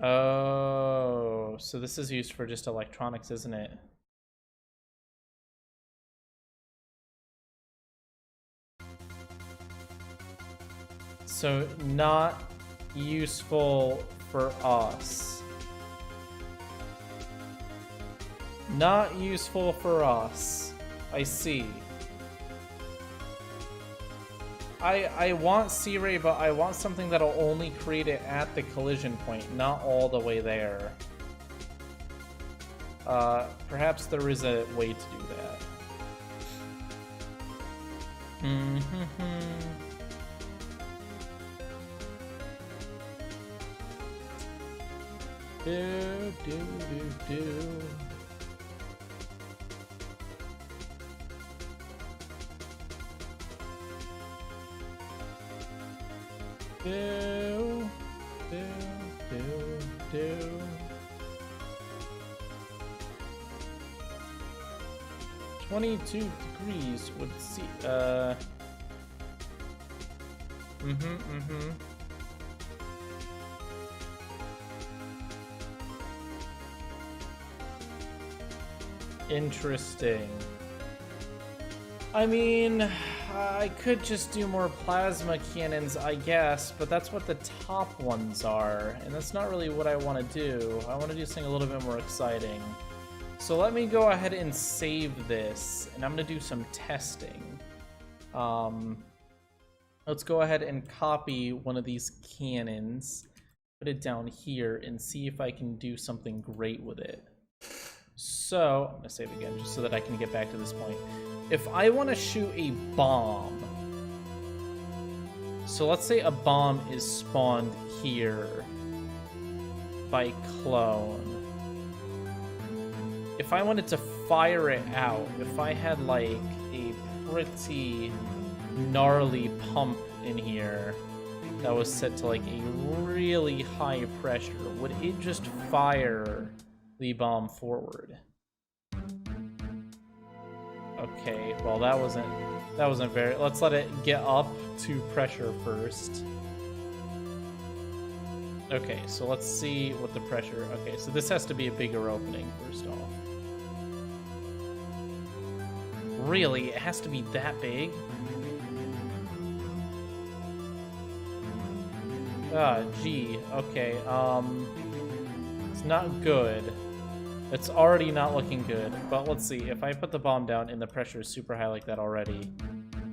S1: Oh, so this is used for just electronics, isn't it? So not useful for us. Not useful for us. I see. I want C-Ray, but I want something that'll only create it at the collision point, not all the way there. Perhaps there is a way to do that. Do, do, do, do. Do, do, do, do. $22 degrees would see. Interesting. I mean, I could just do more plasma cannons, I guess, but that's what the top ones are, and that's not really what I want to do. I want to do something a little bit more exciting. So let me go ahead and save this, and I'm going to do some testing. Let's go ahead and copy one of these cannons, put it down here, and see if I can do something great with it. So, I'm going to save again, just so that I can get back to this point. If I want to shoot a bomb, so let's say a bomb is spawned here by clone. If I wanted to fire it out, if I had like a pretty gnarly pump in here that was set to like a really high pressure, would it just fire the bomb forward? Okay, well that wasn't very, let's let it get up to pressure first. Okay, so let's see what the pressure, okay, so this has to be a bigger opening first off. Really? It has to be that big? Ah, gee, okay, it's not good. It's already not looking good, but let's see. If I put the bomb down and the pressure is super high like that already,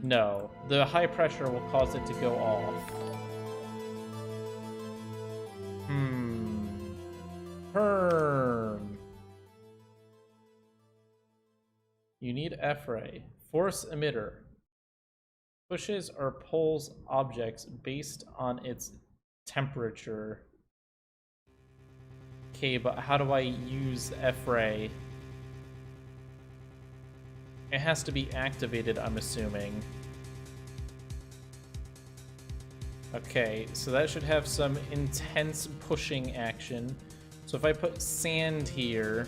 S1: no. The high pressure will cause it to go off. You need F-ray. Force emitter. Pushes or pulls objects based on its temperature. Okay, but how do I use F-ray? It has to be activated, I'm assuming. Okay, so that should have some intense pushing action. So if I put sand here,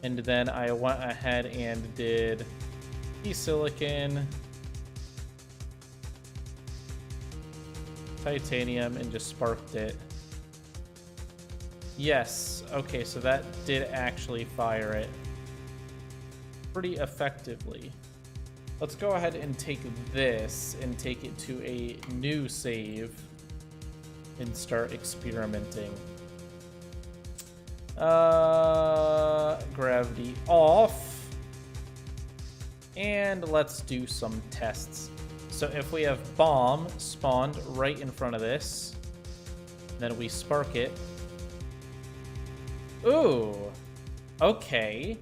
S1: and then I went ahead and did silicon, titanium, and just sparked it. Yes, okay, so that did actually fire it pretty effectively. Let's go ahead and take this and take it to a new save and start experimenting. Gravity off. And let's do some tests. So if we have bomb spawned right in front of this, then we spark it. Ooh, okay.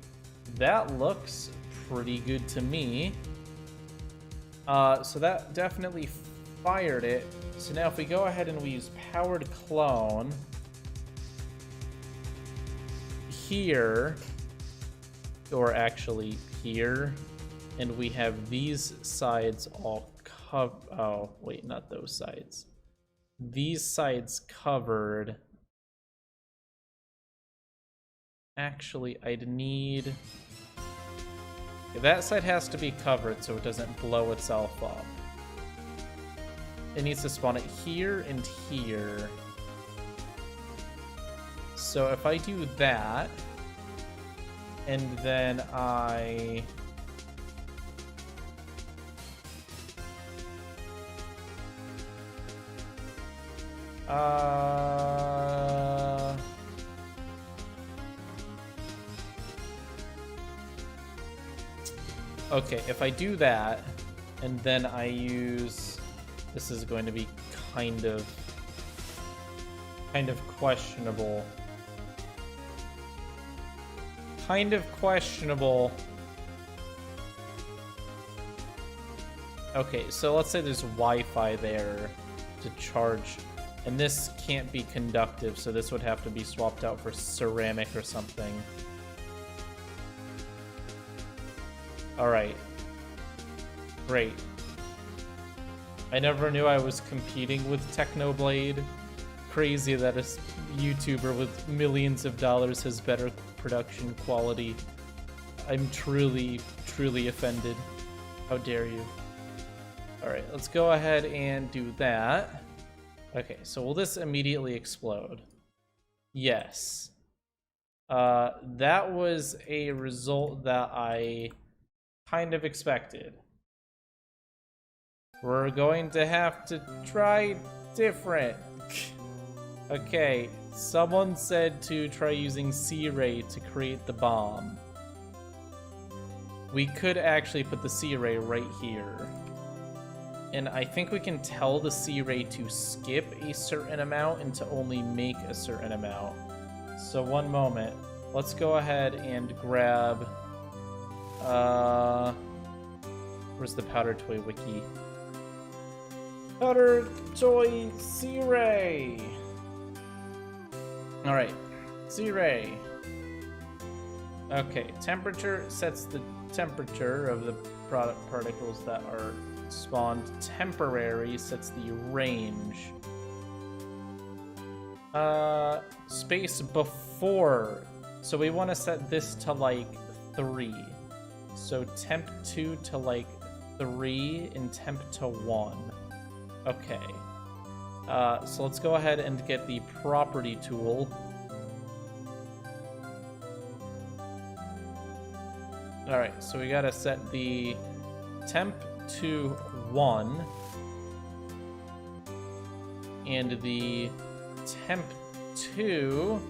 S1: That looks pretty good to me. So that definitely fired it. So now if we go ahead and we use powered clone here, or actually here, and we have these sides all covered. Oh, wait, not those sides. These sides covered. Actually, I'd need... that side has to be covered so it doesn't blow itself up. It needs to spawn it here and here. So if I do that, and then I... okay, if I do that, and then I use... this is going to be kind of questionable. Kind of questionable. Okay, so let's say there's Wi-Fi there to charge And this can't be conductive, so this would have to be swapped out for ceramic or something. Alright. Great. I never knew I was competing with Technoblade. Crazy that a YouTuber with millions of dollars has better production quality. I'm truly, truly offended. How dare you? Alright, let's go ahead and do that. Okay, so will this immediately explode? Yes. That was a result that I kind of expected. We're going to have to try different. Okay, someone said to try using C-Ray to create the bomb. We could actually put the C-Ray right here. And I think we can tell the C-Ray to skip a certain amount and to only make a certain amount. So one moment. Let's go ahead and grab... where's the Powder Toy wiki? Powder Toy C-Ray! Alright, C-Ray. Okay, temperature sets the temperature of the product particles that are spawned. Temporary sets the range. Space before. So we want to set this to like 3. So temp 2 to like 3 and temp to 1. Okay. So let's go ahead and get the property tool. Alright, so we gotta set the temp to 1 and the temp 2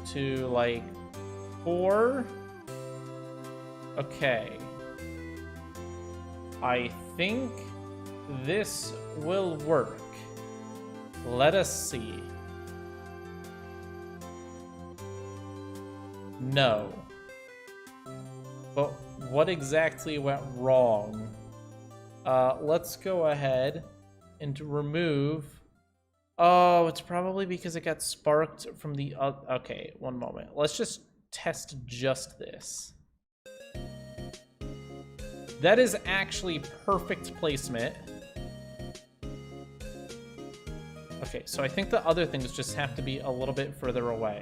S1: to like 4. Okay. I think this will work. Let us see. No. But what exactly went wrong? Let's go ahead and remove... Oh, it's probably because it got sparked from the... Okay, one moment. Let's just test just this. That is actually perfect placement. Okay, so I think the other things just have to be a little bit further away,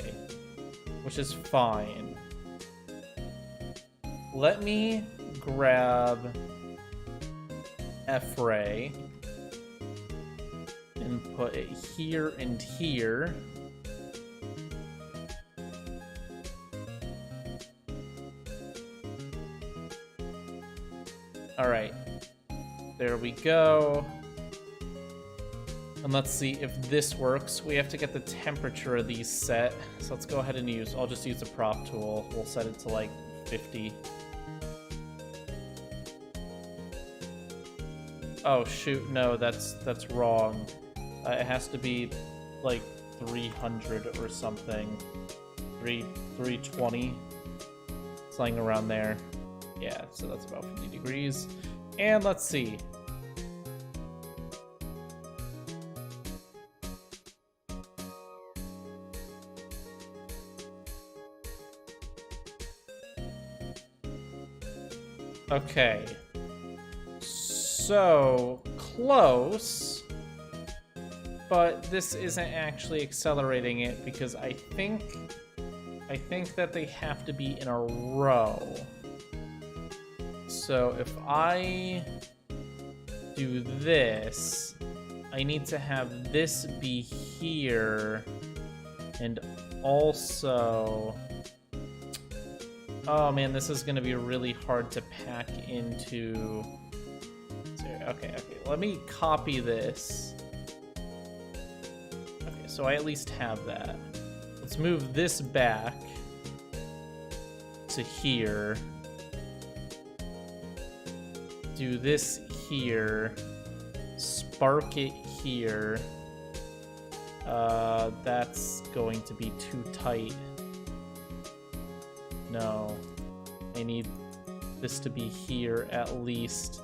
S1: which is fine. Let me grab F-Ray and put it here and here. All right, there we go. And let's see if this works. We have to get the temperature of these set. So let's go ahead and I'll just use the prop tool. We'll set it to like 50. Oh shoot, no, that's wrong. It has to be like 300 or something. 320. Something around there. Yeah, so that's about 50 degrees. And let's see. Okay. So close, but this isn't actually accelerating it because I think that they have to be in a row. So if I do this, I need to have this be here, and also... Oh man, this is gonna be really hard to pack into... Okay, let me copy this. Okay, so I at least have that. Let's move this back to here. Do this here. Spark it here. That's going to be too tight. No. I need this to be here at least.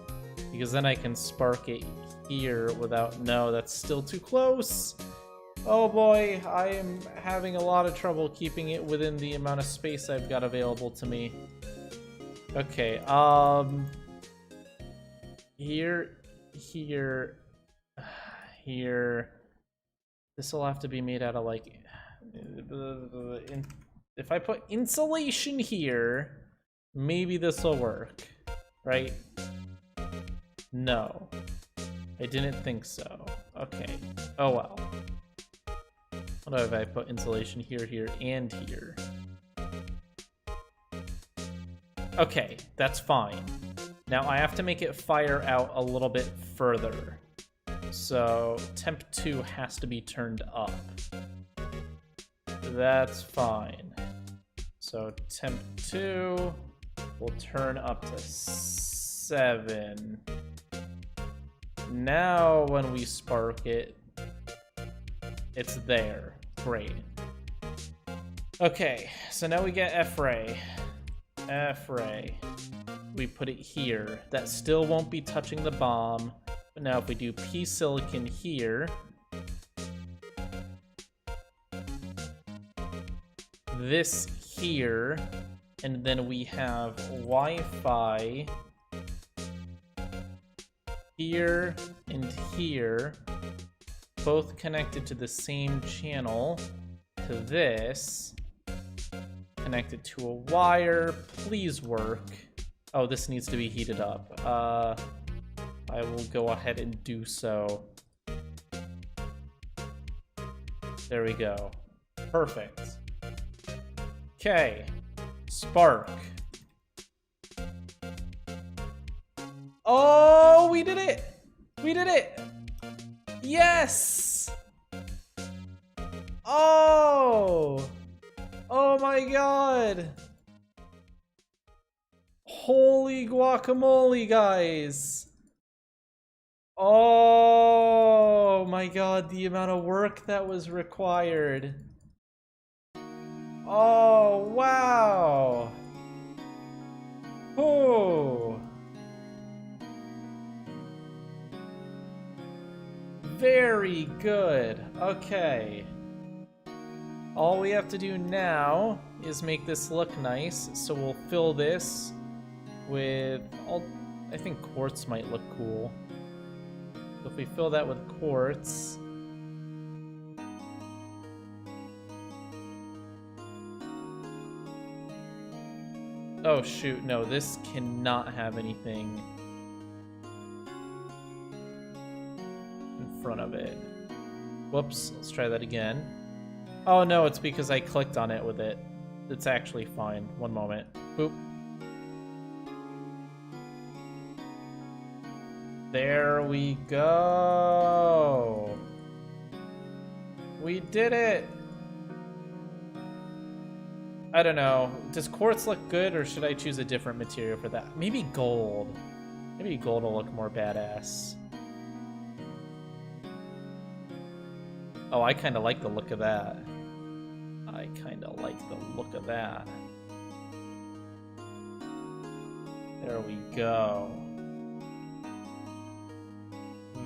S1: Because then I can spark it here without... No, that's still too close. Oh boy, I am having a lot of trouble keeping it within the amount of space I've got available to me. Okay, here, here. This will have to be made out of like, if I put insulation here, maybe this will work, right? No, I didn't think so. Okay, oh well. What if I put insulation here, here, and here? Okay, that's fine. Now I have to make it fire out a little bit further. So temp 2 has to be turned up. That's fine. So temp 2 will turn up to 7. Now when we spark it, it's there. Great. Okay, so now we get F-ray. F-ray. We put it here. That still won't be touching the bomb. But now if we do P-silicon here, this here, and then we have Wi-Fi here and here, both connected to the same channel, to this, connected to a wire. Please work. Oh, this needs to be heated up. I will go ahead and do so. There we go. Perfect. Okay. Spark. Oh, we did it! We did it! Yes! Oh! Oh my god! Holy guacamole, guys! Oh my god, the amount of work that was required. Oh, wow! Oh! Very good. Okay. All we have to do now is make this look nice. So we'll fill this with, I think quartz might look cool. So if we fill that with quartz. Oh shoot, no, this cannot have anything in front of it. Whoops, let's try that again. Oh no, it's because I clicked on it with it. It's actually fine. One moment. Boop. There we go. We did it. I don't know. Does quartz look good, or should I choose a different material for that? Maybe gold. Maybe gold will look more badass. Oh, I kind of like the look of that. I kind of like the look of that. There we go.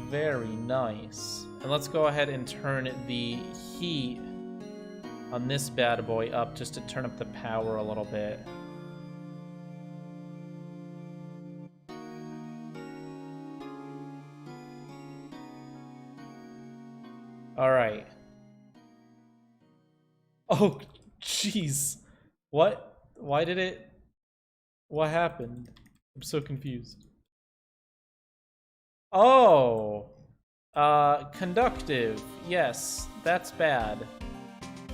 S1: Very nice. And let's go ahead and turn the heat on this bad boy up just to turn up the power a little bit. All right. Oh, jeez. What? Why did it? What happened? I'm so confused. Oh. Conductive. Yes, that's bad.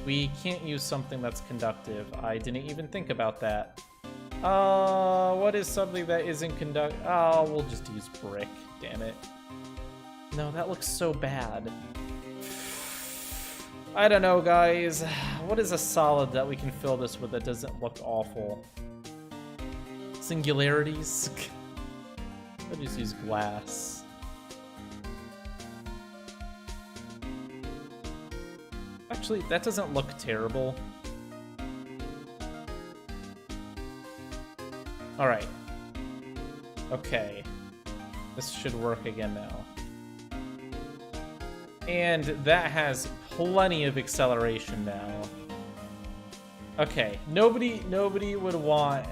S1: We can't use something that's conductive. I didn't even think about that. What is something that isn't conductive? Oh, we'll just use brick. Damn it. No, that looks so bad. I don't know, guys. What is a solid that we can fill this with that doesn't look awful? Singularities? I'll just use glass. Actually, that doesn't look terrible. Alright. Okay. This should work again now. And that has plenty of acceleration now. Okay, nobody would want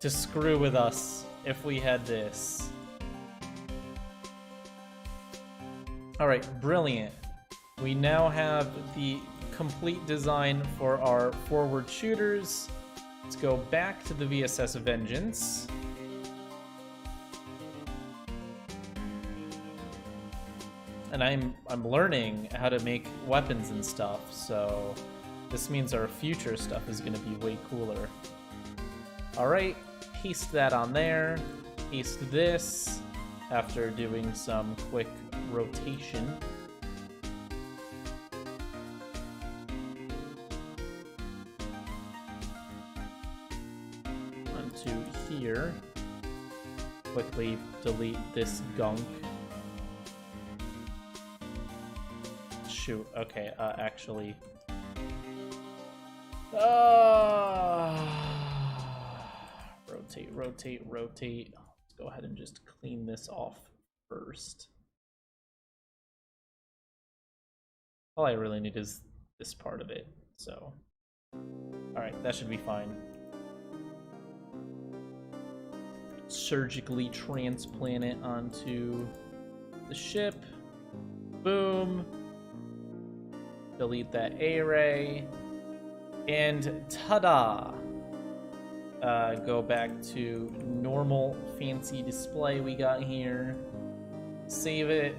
S1: to screw with us if we had this. Alright, brilliant. We now have the complete design for our forward shooters. Let's go back to the VSS Vengeance. And I'm learning how to make weapons and stuff, so this means our future stuff is gonna be way cooler. Alright, paste that on there. Paste this after doing some quick rotation. Onto here. Quickly delete this gunk. Shoot, okay, actually. Rotate. Let's go ahead and just clean this off first. All I really need is this part of it, so. Alright, that should be fine. Surgically transplant it onto the ship. Boom. Delete that array. And ta-da! Go back to normal fancy display we got here. Save it.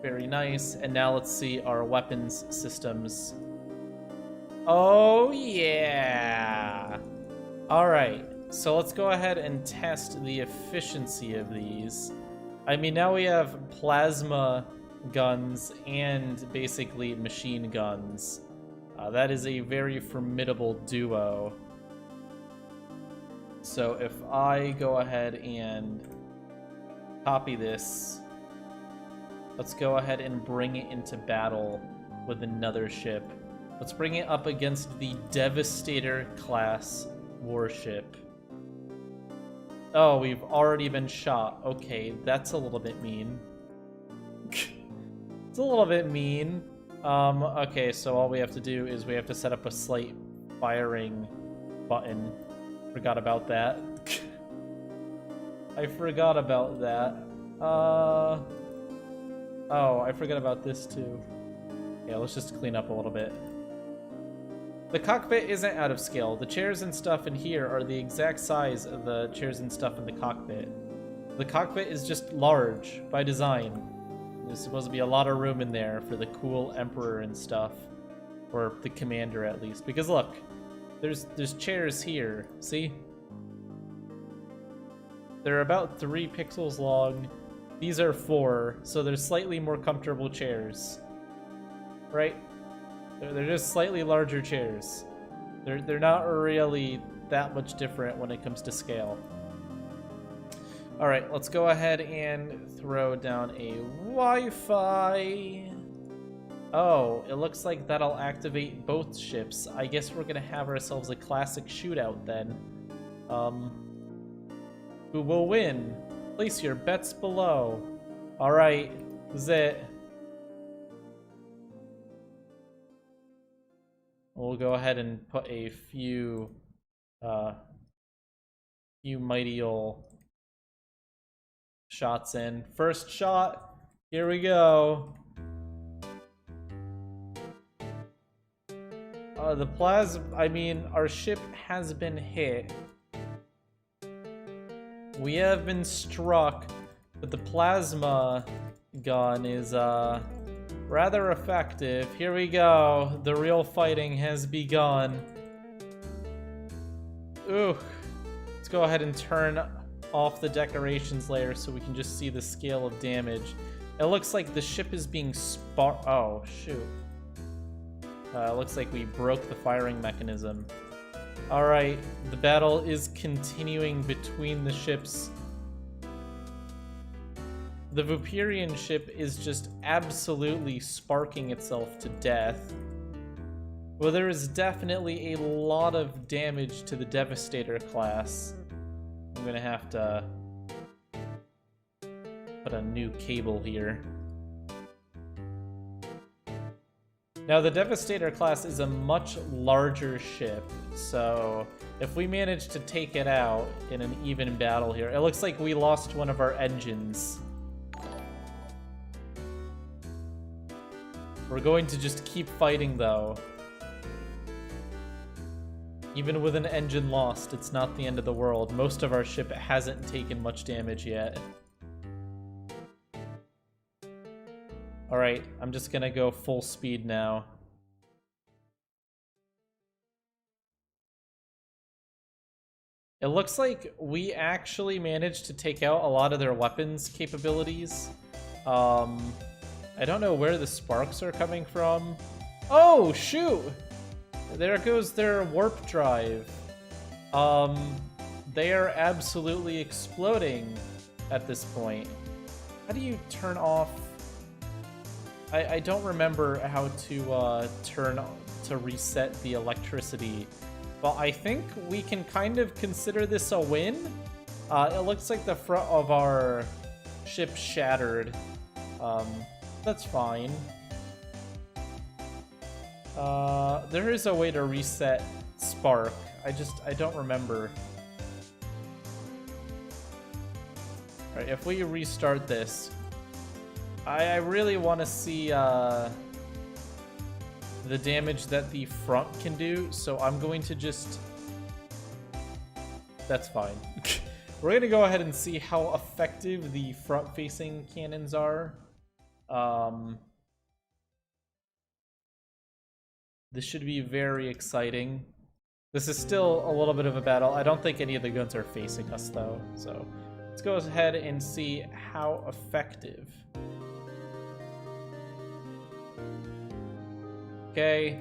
S1: Very nice. And now let's see our weapons systems. Oh yeah! Alright, so let's go ahead and test the efficiency of these. I mean, now we have plasma guns and basically machine guns. That is a very formidable duo. So if I go ahead and copy this, let's go ahead and bring it into battle with another ship. Let's bring it up against the Devastator class warship. Oh, we've already been shot. Okay, that's a little bit mean. It's a little bit mean. Okay, so all we have to do is we have to set up a slight firing button. Forgot about that. I forgot about that. Oh, I forgot about this too. Yeah, let's just clean up a little bit. The cockpit isn't out of scale. The chairs and stuff in here are the exact size of the chairs and stuff in the cockpit. The cockpit is just large by design. There's supposed to be a lot of room in there for the cool Emperor and stuff. Or the Commander, at least. Because look, there's chairs here, see? They're about 3 pixels long. These are 4, so they're slightly more comfortable chairs. Right? They're just slightly larger chairs. They're not really that much different when it comes to scale. Alright, let's go ahead and throw down a Wi-Fi. Oh, it looks like that'll activate both ships. I guess we're gonna have ourselves a classic shootout then. Who will win? Place your bets below. Alright, this is it. We'll go ahead and put a few mighty ol' shots in. First shot, here we go. The plasma, I mean, our ship has been hit. We have been struck, but the plasma gun is rather effective. Here we go. The real fighting has begun. Ooh. Let's go ahead and turn off the decorations layer so we can just see the scale of damage. It looks like the ship is being oh, shoot. Looks like we broke the firing mechanism. Alright, the battle is continuing between the ships. The Vooperian ship is just absolutely sparking itself to death. Well, there is definitely a lot of damage to the Devastator class. I'm gonna have to put a new cable here. Now, the Devastator class is a much larger ship, so if we manage to take it out in an even battle here... It looks like we lost one of our engines. We're going to just keep fighting, though. Even with an engine lost, it's not the end of the world. Most of our ship hasn't taken much damage yet. Alright, I'm just gonna go full speed now. It looks like we actually managed to take out a lot of their weapons capabilities. I don't know where the sparks are coming from. Oh, shoot! There goes their warp drive. They are absolutely exploding at this point. How do you turn off... I don't remember how to reset the electricity, but I think we can kind of consider this a win. It looks like the front of our ship shattered. That's fine. There is a way to reset Spark. I don't remember. Alright, if we restart this, I really want to see the damage that the front can do, so I'm going to just... That's fine. We're going to go ahead and see how effective the front-facing cannons are. This should be very exciting. This is still a little bit of a battle. I don't think any of the guns are facing us, though, so let's go ahead and see how effective. Okay,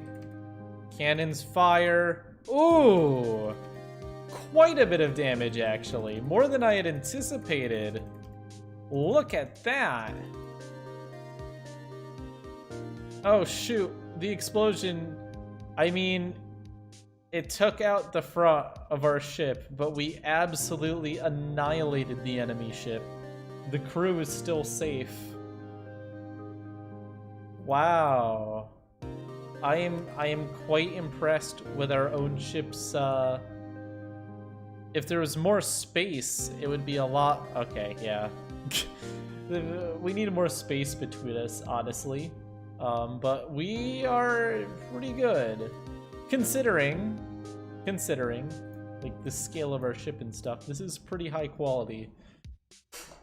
S1: cannons fire. Ooh, quite a bit of damage, actually. More than I had anticipated. Look at that. Oh, shoot. The explosion, I mean, it took out the front of our ship, but we absolutely annihilated the enemy ship. The crew is still safe. Wow. I am quite impressed with our own ship's, if there was more space, it would be a lot... Okay, yeah. We need more space between us, honestly. But we are pretty good. Considering, like, the scale of our ship and stuff, this is pretty high quality.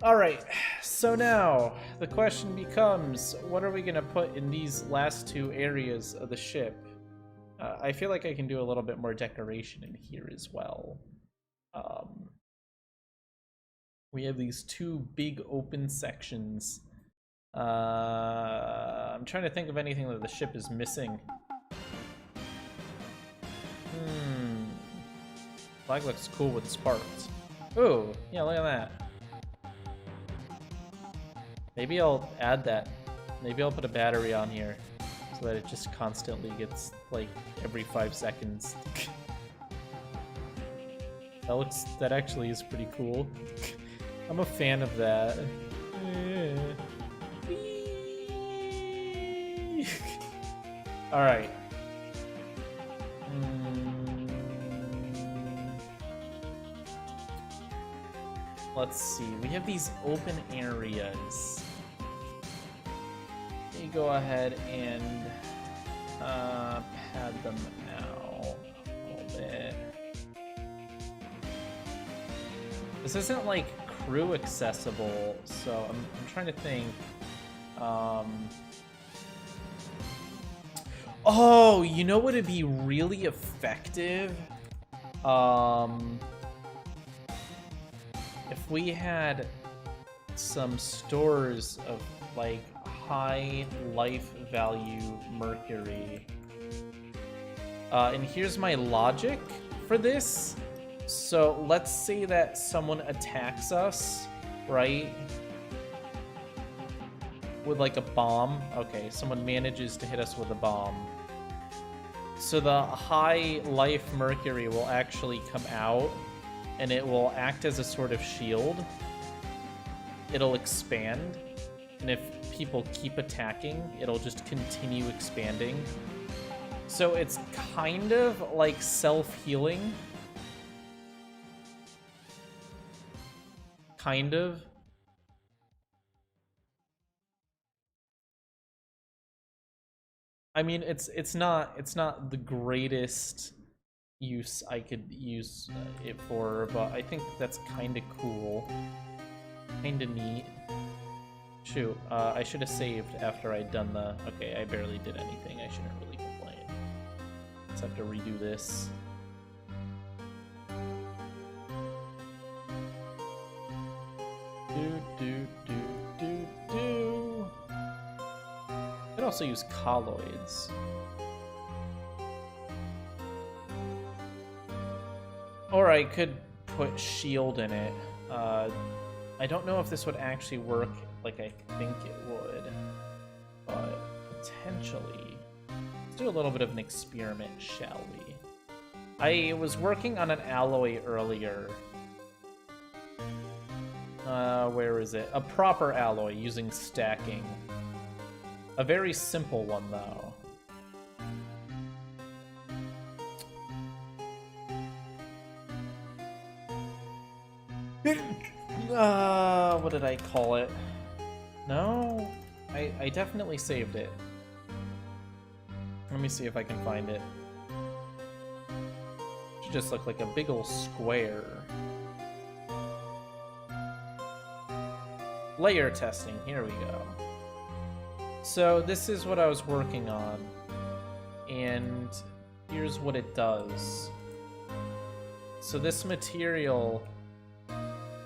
S1: Alright, so now the question becomes, what are we going to put in these last two areas of the ship? I feel like I can do a little bit more decoration in here as well. We have these two big open sections. I'm trying to think of anything that the ship is missing. Flag looks cool with sparks. Ooh, yeah, look at that. Maybe I'll add that. Maybe I'll put a battery on here so that it just constantly gets, like, every 5 seconds. That actually is pretty cool. I'm a fan of that. Alright. Let's see. We have these open areas. Let me go ahead and pad them out a little bit. This isn't like crew accessible, so I'm trying to think. Oh, you know what would be really effective? If we had some stores of, like, high life value mercury. And here's my logic for this. So let's say that someone attacks us, right? With, like, a bomb. Okay, someone manages to hit us with a bomb. So the high life mercury will actually come out, and it will act as a sort of shield. It'll expand, and if people keep attacking, it'll just continue expanding. So it's kind of like self-healing. Kind of. I mean, it's not the greatest use I could use it for, but I think that's kind of cool. Kind of neat. Shoot, I should have saved after I'd done the... Okay, I barely did anything. I shouldn't really complain. Let's have to redo this. I could also use colloids. Or I could put shield in it. I don't know if this would actually work like I think it would, but potentially. Let's do a little bit of an experiment, shall we? I was working on an alloy earlier. Where is it? A proper alloy using stacking. A very simple one, though. What did I call it? No? I definitely saved it. Let me see if I can find it. It should just look like a big ol' square. Layer testing, here we go. So this is what I was working on, and here's what it does. So this material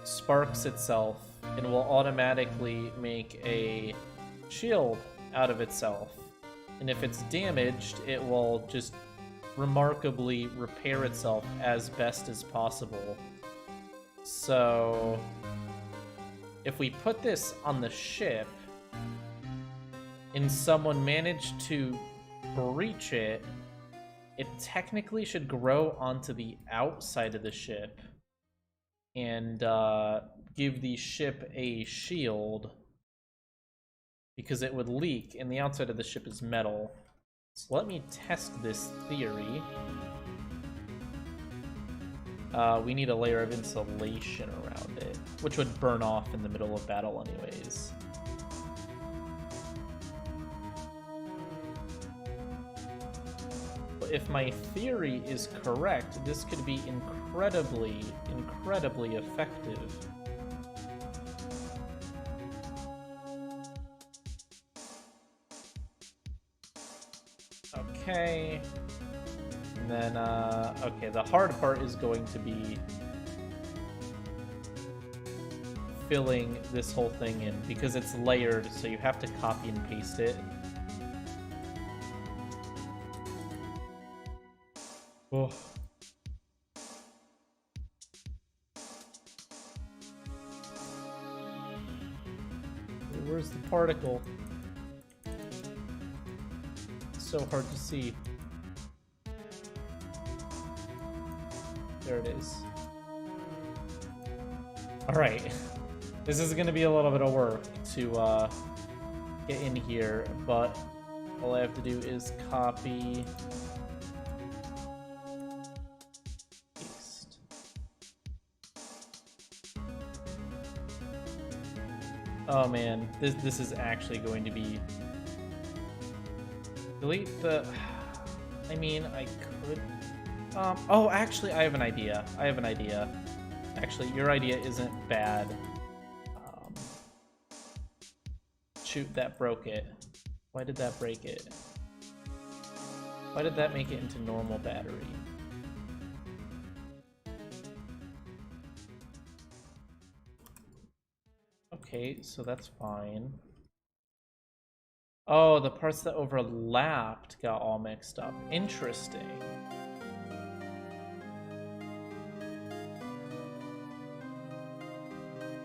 S1: sparks itself and will automatically make a shield out of itself. And if it's damaged, it will just remarkably repair itself as best as possible. So if we put this on the ship and someone managed to breach it, it technically should grow onto the outside of the ship and give the ship a shield, because it would leak, and the outside of the ship is metal. So let me test this theory. We need a layer of insulation around it, which would burn off in the middle of battle anyways. But if my theory is correct, this could be incredibly, incredibly effective. Okay. And then, okay, the hard part is going to be filling this whole thing in, because it's layered, so you have to copy and paste it. Oh. Where's the particle? It's so hard to see. There it is. Alright. This is going to be a little bit of work to get in here, but all I have to do is copy, paste. Oh man, this is actually going to be... Delete the... I mean, I could... oh, actually, I have an idea. Actually, your idea isn't bad. Shoot, that broke it. Why did that break it? Why did that make it into normal battery? Okay, so that's fine. Oh, the parts that overlapped got all mixed up. Interesting.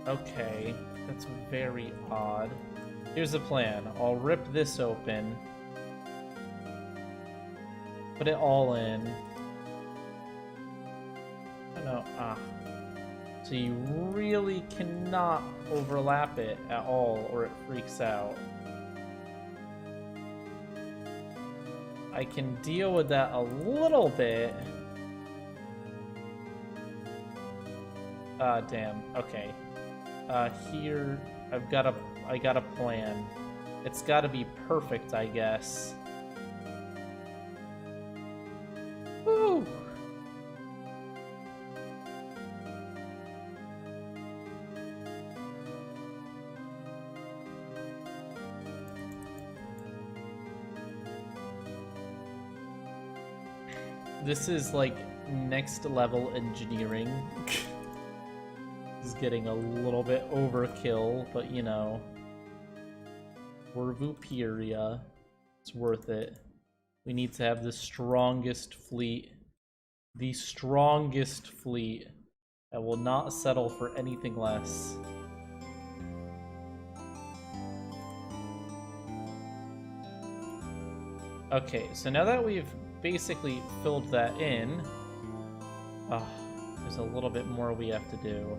S1: Okay, that's very odd. Here's the plan. I'll rip this open, put it all in. Oh no, So you really cannot overlap it at all, or it freaks out. I can deal with that a little bit. Damn. Okay. Here, I got a plan. It's gotta be perfect, I guess. Woo! This is like next level engineering. This is getting a little bit overkill, but you know, we're Vooperia. It's worth it. We need to have the strongest fleet. The strongest fleet. I will not settle for anything less. Okay, so now that we've basically filled that in, there's a little bit more we have to do.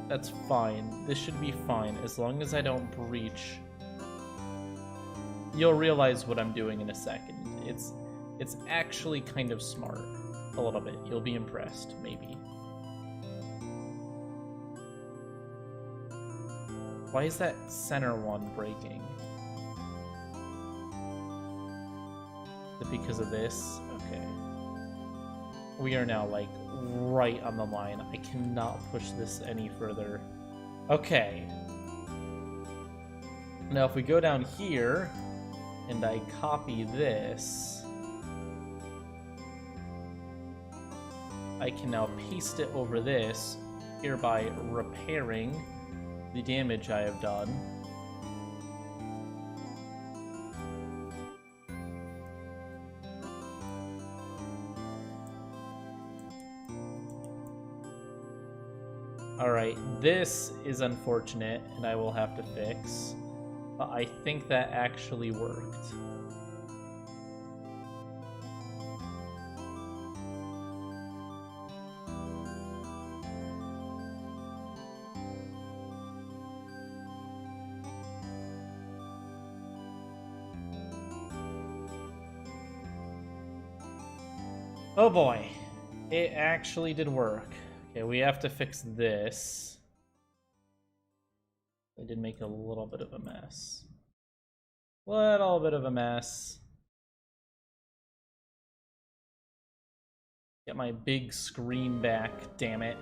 S1: That's fine. This should be fine, as long as I don't breach. You'll realize what I'm doing in a second. It's actually kind of smart. A little bit. You'll be impressed, maybe. Why is that center one breaking? Is it because of this? Okay. We are now, like, right on the line. I cannot push this any further. Okay. Now, if we go down here, and I copy this, I can now paste it over this, hereby repairing the damage I have done. Alright, this is unfortunate, and I will have to fix. But I think that actually worked. Oh boy, it actually did work. Okay, we have to fix this. I did make a little bit of a mess. Little bit of a mess. Get my big screen back, damn it.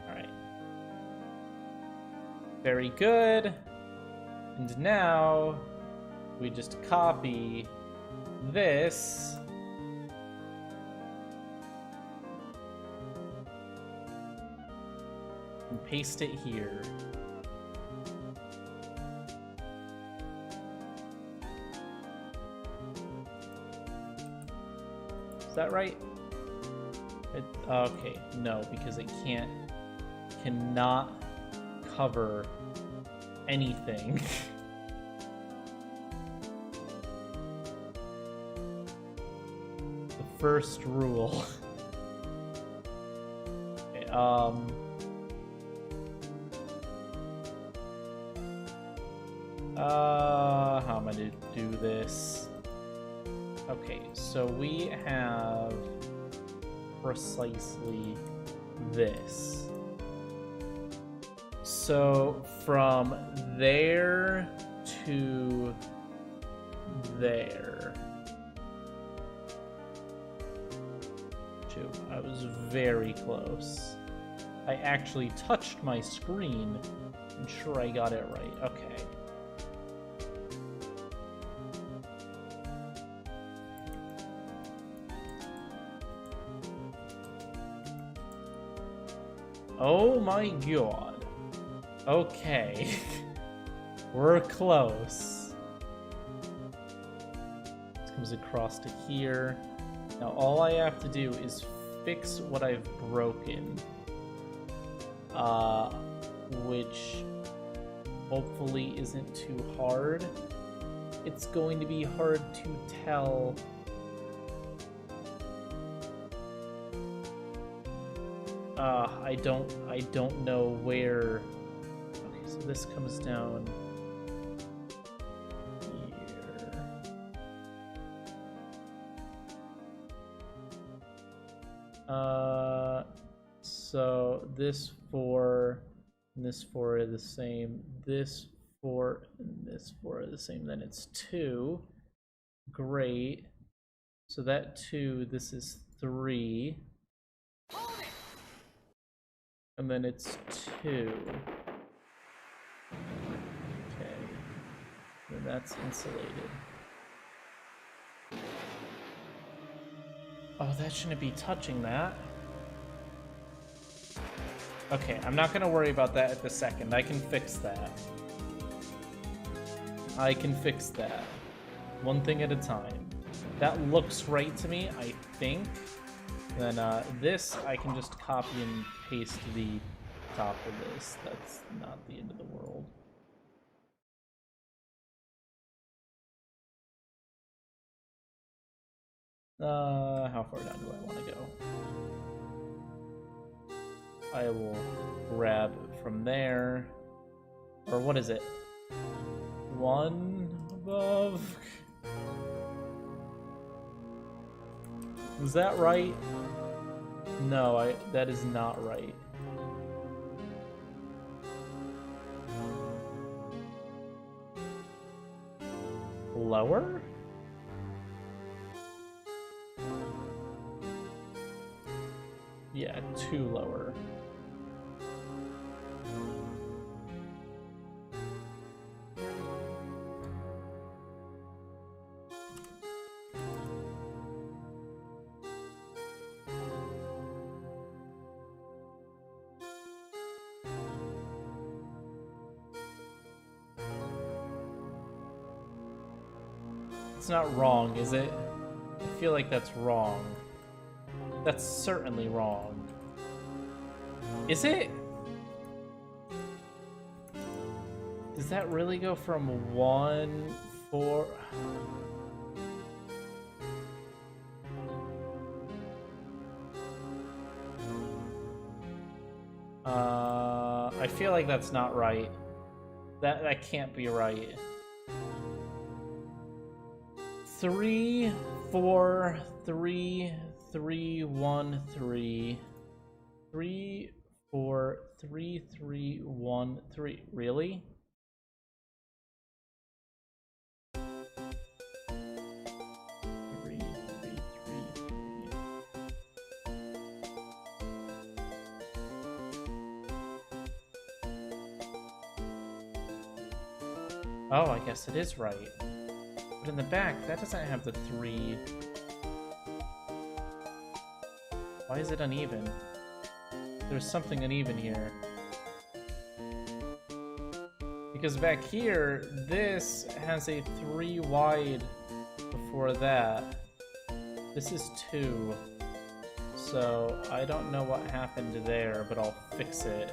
S1: Alright. Very good. And now we just copy this. And paste it here. Is that right? Okay, no, because it cannot cover anything. The first rule. Okay, how am I gonna do this? Okay, so we have precisely this. So from there to there. I was very close. I actually touched my screen. I'm sure I got it right. Okay. Oh my god. Okay. We're close. This comes across to here. Now all I have to do is fix what I've broken. Which hopefully isn't too hard. It's going to be hard to tell. I don't know where. Okay, so this comes down here. So this 4 and this 4 are the same. This 4 and this 4 are the same. Then it's 2. Great. So that 2, this is 3. And then it's 2. Okay. Then that's insulated. Oh, that shouldn't be touching that. Okay, I'm not gonna worry about that at the second. I can fix that. I can fix that. One thing at a time. That looks right to me, I think. Then this, I can just copy and paste the top of this. That's not the end of the world. How far down do I want to go? I will grab from there. Or what is it? 1 above? Is that right? No, that is not right. Lower? Yeah, 2 lower. It's not wrong, is it? I feel like that's wrong. That's certainly wrong. Is it? Does that really go from 1, 4? I feel like that's not right. That can't be right. 3, 4, 3, 3, 1, 3. 3, 4, 3, 3, 1, 3. Really? Oh, I guess it is right. But in the back, that doesn't have the 3. Why is it uneven? There's something uneven here. Because back here, this has a 3 wide before that. This is 2. So I don't know what happened there, but I'll fix it.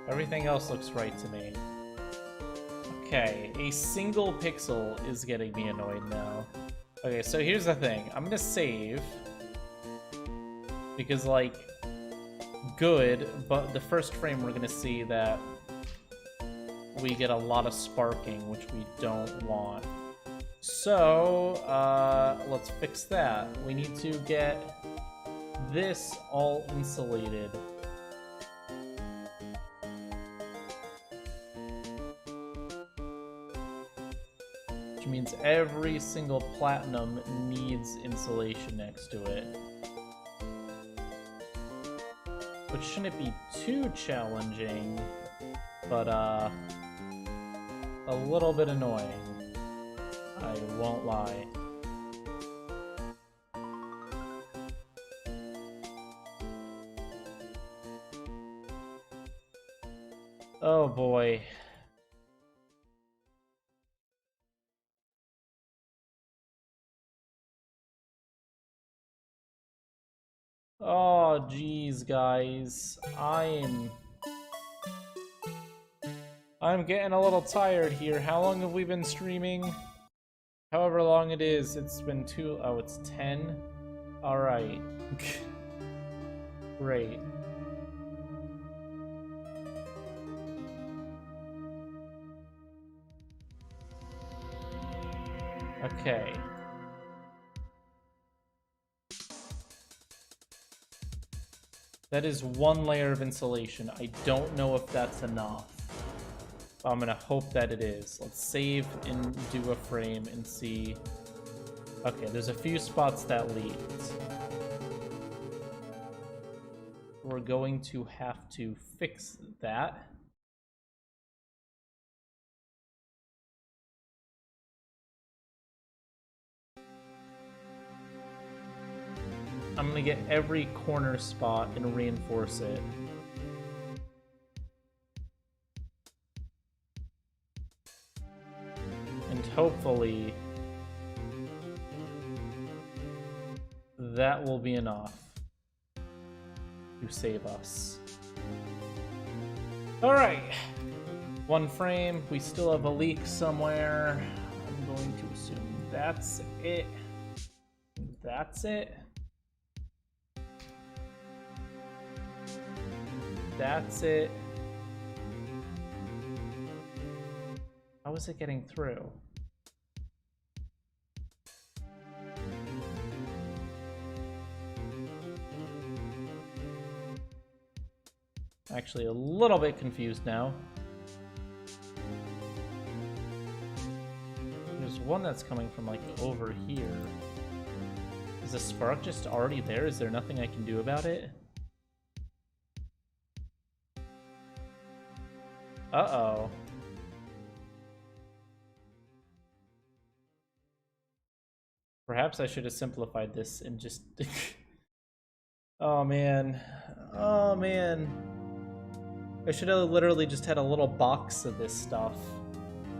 S1: Everything else looks right to me. Okay, a single pixel is getting me annoyed now. Okay, so here's the thing. I'm gonna save. Because, like, good, but the first frame we're gonna see that we get a lot of sparking, which we don't want. So, let's fix that. We need to get this all insulated. Which means every single platinum needs insulation next to it. Which shouldn't be too challenging, but a little bit annoying. I won't lie. Oh boy. Oh, geez, guys. I'm getting a little tired here. How long have we been streaming? However long it is, it's been oh, it's 10? Alright. Great. Okay. That is one layer of insulation. I don't know if that's enough. I'm gonna hope that it is. Let's save and do a frame and see. Okay, there's a few spots that leaked. We're going to have to fix that. I'm gonna get every corner spot and reinforce it. And hopefully that will be enough to save us. Alright. One frame. We still have a leak somewhere. I'm going to assume that's it. That's it. That's it. How is it getting through? Actually, a little bit confused now. There's one that's coming from like over here. Is the spark just already there? Is there nothing I can do about it? Uh-oh. Perhaps I should have simplified this and just... Oh, man. Oh, man. I should have literally just had a little box of this stuff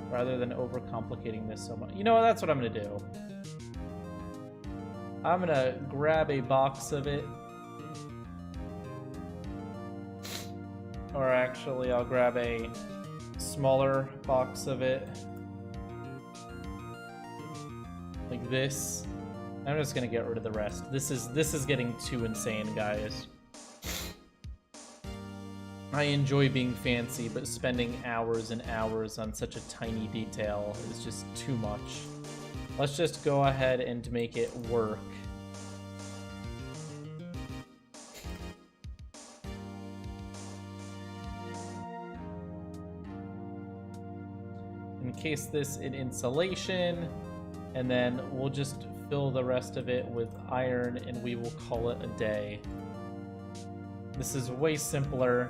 S1: rather than overcomplicating this so much. You know what? That's what I'm going to do. I'm going to grab a box of it. Or actually, I'll grab a smaller box of it. Like this. I'm just gonna get rid of the rest. This is getting too insane, guys. I enjoy being fancy, but spending hours and hours on such a tiny detail is just too much. Let's just go ahead and make it work. Encase this in insulation, and then we'll just fill the rest of it with iron, and we will call it a day. This is way simpler.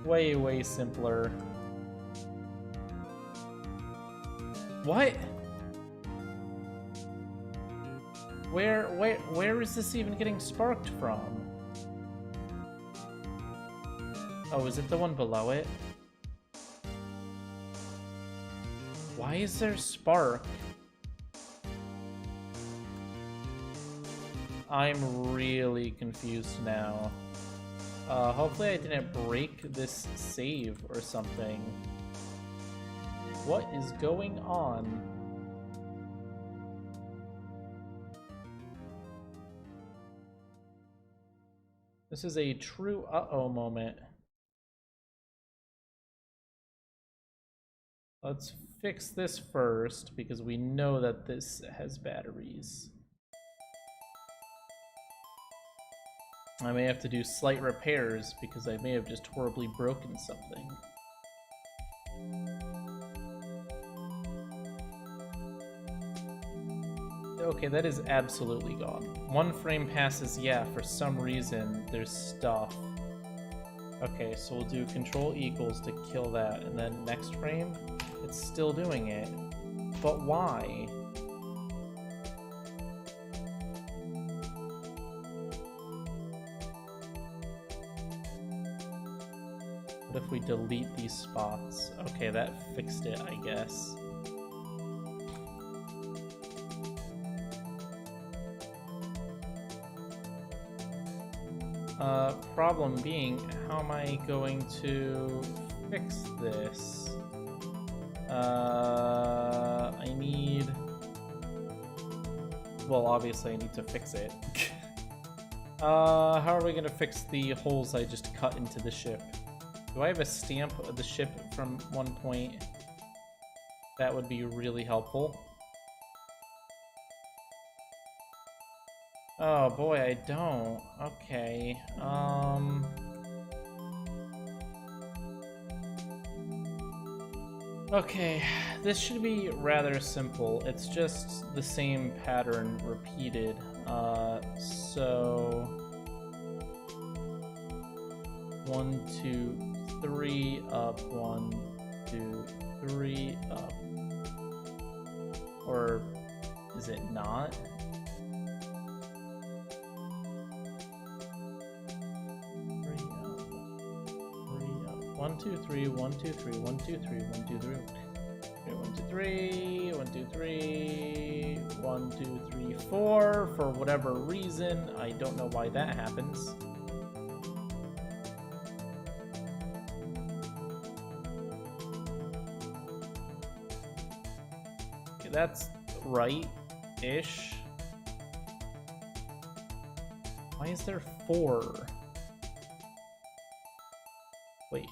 S1: Way simpler. What? Where is this even getting sparked from? Oh, is it the one below it? Why is there spark? I'm really confused now. Hopefully I didn't break this save or something. What is going on? This is a true uh-oh moment. Let's fix this first, because we know that this has batteries. I may have to do slight repairs, because I may have just horribly broken something. Okay, that is absolutely gone. One frame passes, yeah, for some reason there's stuff. Okay, so we'll do control equals to kill that, and then next frame, it's still doing it. But why? What if we delete these spots? Okay, that fixed it, I guess. Problem being, how am I going to fix this? I need... Well, obviously I need to fix it. How are we gonna fix the holes I just cut into the ship? Do I have a stamp of the ship from one point? That would be really helpful. Oh boy, I don't. Okay. Okay, this should be rather simple. It's just the same pattern repeated. So 1, 2, 3 up, 1, 2, 3 up. Or is it not? 1, 2, 3, 1, 2, 3, 1, 2, 3, 1, 2, 3, 1, 2, 3, 1, 2, 3, 1, 2, 3, 4. For whatever reason, I don't know why that happens. Okay, that's right-ish. Why is there 4? Wait.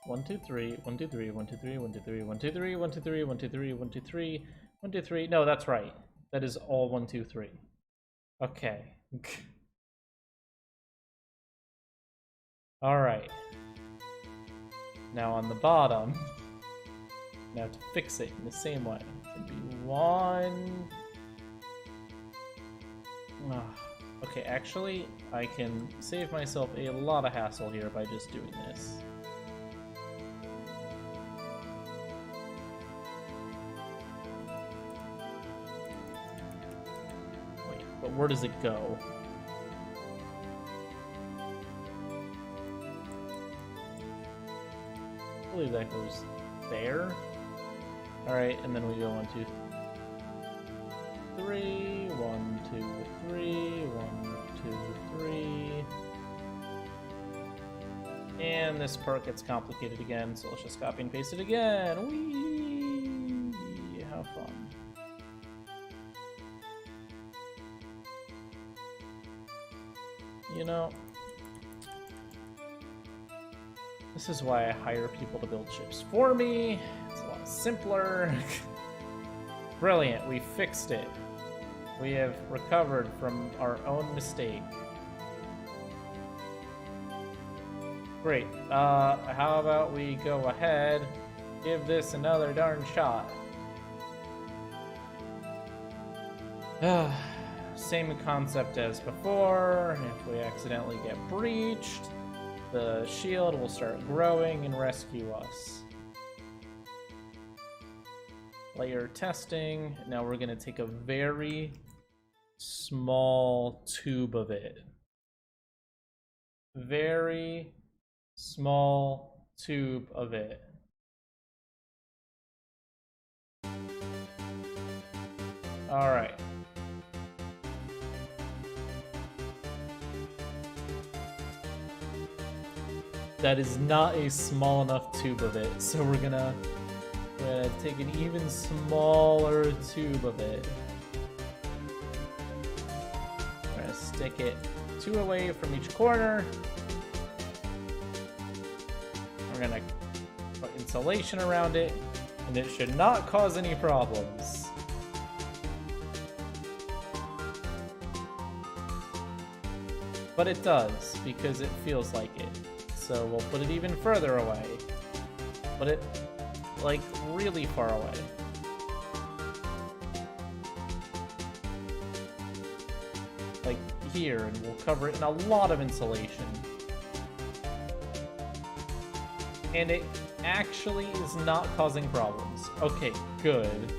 S1: 1, 2, 3, 1, 2, 3, 1, 2, 3, 1, 2, 3, 1, 2, 3, 1, 2, 3, 1, 2, 3, 1, 2, 3, 1, 2, 3. No, that's right. That is all 1, 2, 3. Okay. Alright. Now on the bottom, now to fix it in the same way, it'd be 1. Okay, actually, I can save myself a lot of hassle here by just doing this. Wait, but where does it go? I believe that goes there. Alright, and then we go 1, 2, 3, 1, 2, 3, 1, 2, 3. And this part gets complicated again, so let's just copy and paste it again. Whee! How fun. You know, this is why I hire people to build ships for me. It's a lot simpler. Brilliant, we fixed it. We have recovered from our own mistake. Great. How about we go ahead, give this another darn shot. Same concept as before. If we accidentally get breached, the shield will start growing and rescue us. Layer testing. Now we're going to take a very small tube of it. Very small tube of it. All right. That is not a small enough tube of it, so we're gonna take an even smaller tube of it. We're gonna stick it 2 away from each corner. We're gonna put insulation around it, and it should not cause any problems. But it does, because it feels like it. So we'll put it even further away. Put it, like, really far away. Like here, and we'll cover it in a lot of insulation. And it actually is not causing problems. Okay, good.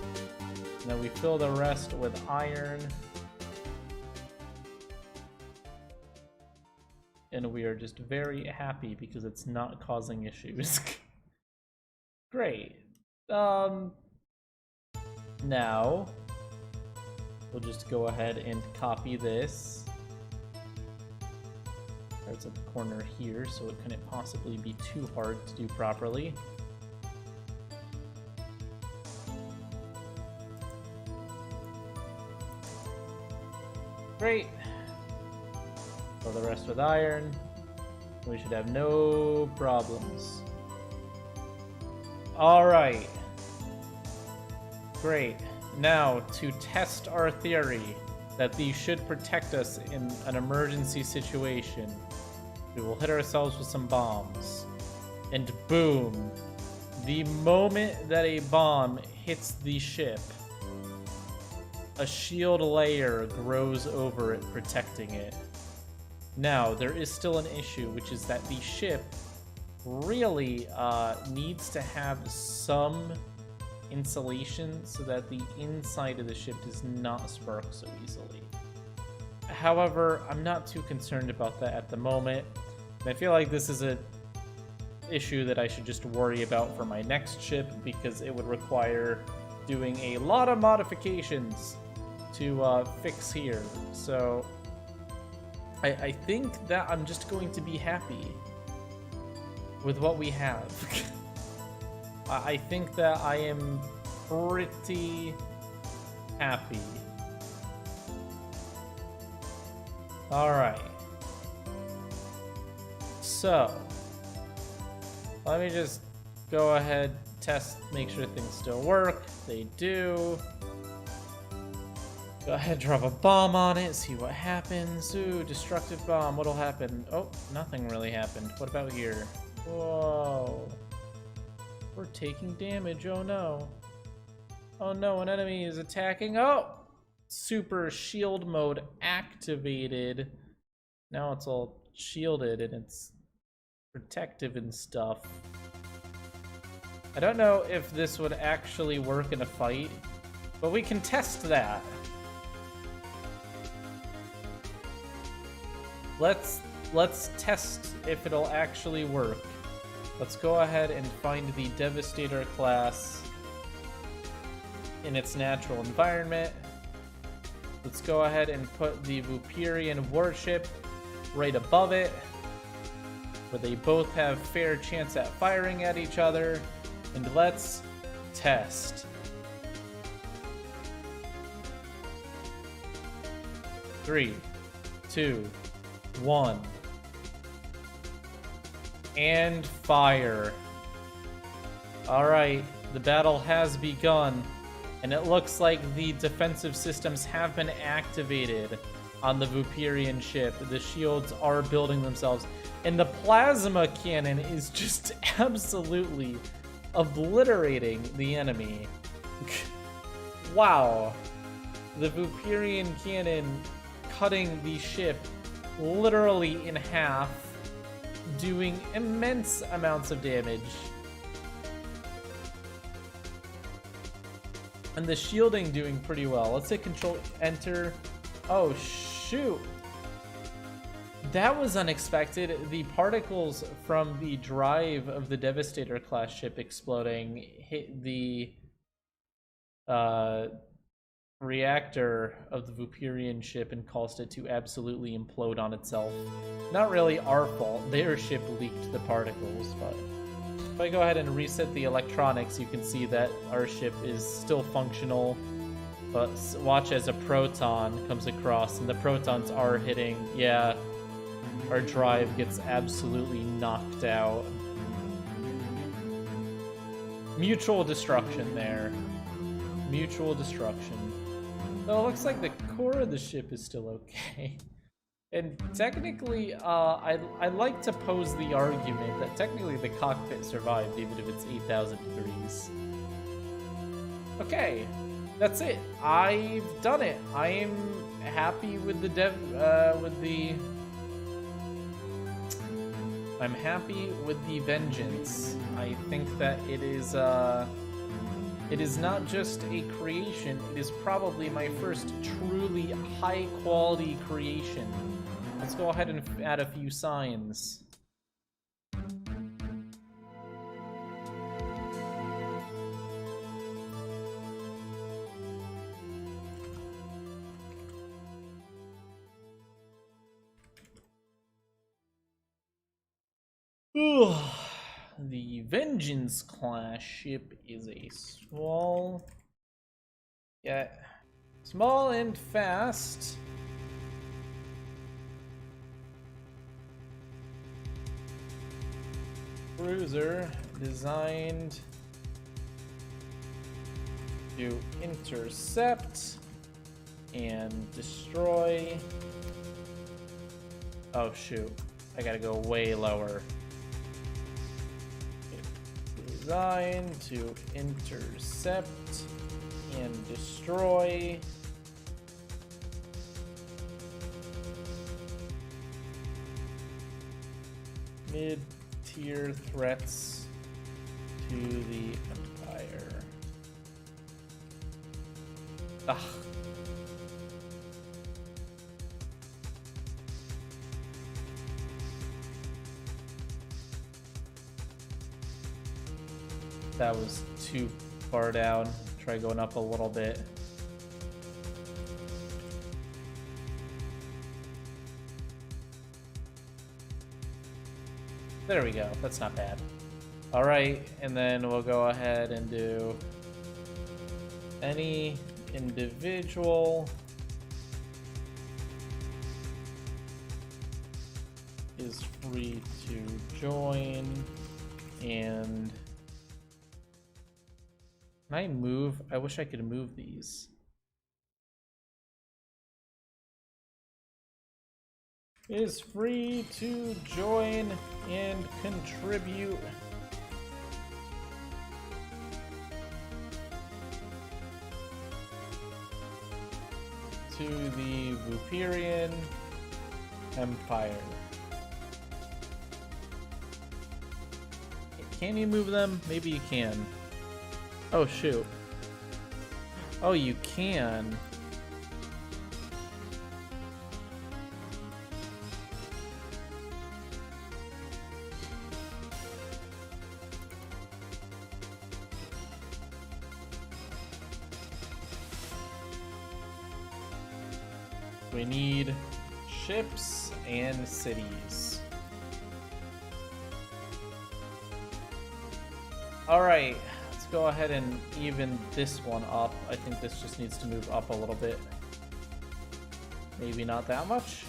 S1: Now we fill the rest with iron. And we are just very happy because it's not causing issues. Great. Now we'll just go ahead and copy this. Starts at the corner here, so it couldn't possibly be too hard to do properly. Great. Fill the rest with iron. We should have no problems. Alright. Great. Now, to test our theory, that these should protect us in an emergency situation. We will hit ourselves with some bombs. And boom, the moment that a bomb hits the ship, a shield layer grows over it, protecting it. Now, there is still an issue, which is that the ship really needs to have some insulation so that the inside of the ship does not spark so easily. However, I'm not too concerned about that at the moment. I feel like this is an issue that I should just worry about for my next ship, because it would require doing a lot of modifications to fix here. So I think that I'm just going to be happy with what we have. I think that I am pretty happy. Alright. So, let me just go ahead, test, make sure things still work. They do. Go ahead, drop a bomb on it, see what happens. Ooh, destructive bomb, what'll happen? Oh, nothing really happened. What about here? Whoa. We're taking damage, oh no. Oh no, an enemy is attacking. Oh! Super shield mode activated. Now it's all shielded and it's protective and stuff. I don't know if this would actually work in a fight, but we can test that. Let's test if it'll actually work. Let's go ahead and find the Devastator class in its natural environment. Let's go ahead and put the Vooperian warship right above it, where they both have fair chance at firing at each other. And let's test. Three, two, one. And fire. Alright, the battle has begun, and it looks like the defensive systems have been activated on the Vooperian ship. The shields are building themselves, and the plasma cannon is just absolutely obliterating the enemy. Wow. The Vooperian cannon cutting the ship literally in half, doing immense amounts of damage. And the shielding doing pretty well. Let's hit Control Enter. Oh shoot. That was unexpected. The particles from the drive of the Devastator class ship exploding hit the reactor of the Vooperian ship and caused it to absolutely implode on itself. Not really our fault. Their ship leaked the particles, but if I go ahead and reset the electronics, you can see that our ship is still functional. But watch as a proton comes across, and the protons are hitting. Yeah, our drive gets absolutely knocked out. Mutual destruction there. Mutual destruction. So it looks like the core of the ship is still okay. And technically, I'd like to pose the argument that technically the cockpit survived, even if it's 8,000 degrees. Okay, that's it. I've done it. I am happy with the I'm happy with the Vengeance. I think that it is not just a creation, it is probably my first truly high-quality creation. Let's go ahead and add a few signs. The Vengeance class ship is a small and fast cruiser designed to intercept and destroy. Oh shoot, I gotta go way lower. Design to intercept and destroy. Mid-tier threats to the Empire. Ugh. That was too far down. Try going up a little bit. There we go. That's not bad. All right, and then we'll go ahead and do any individual is free to join. And can I move? I wish I could move these. Is free to join and contribute. To the Vooperian Empire. Can you move them? Maybe you can. Oh shoot. Oh, you can. We need ships and cities. All right, let's go ahead and even this one up. I think this just needs to move up a little bit. Maybe not that much.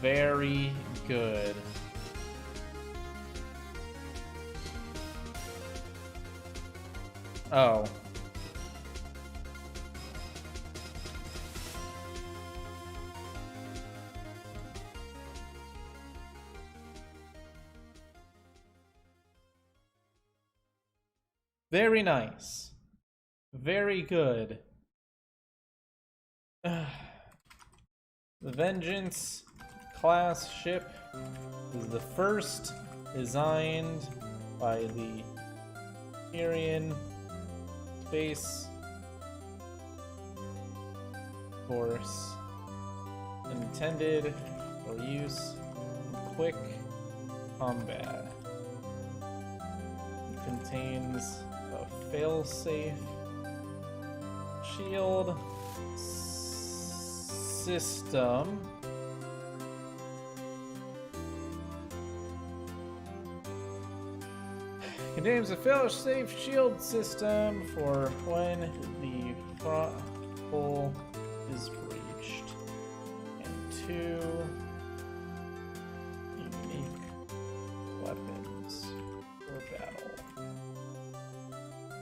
S1: Very good. Oh. Very nice. Very good. The Vengeance class ship is the first designed by the Syrian Space Force, intended for use in quick combat. It contains a fail-safe shield system. Contains a fail-safe shield system for when the front hull is breached. And 2 unique weapons for battle.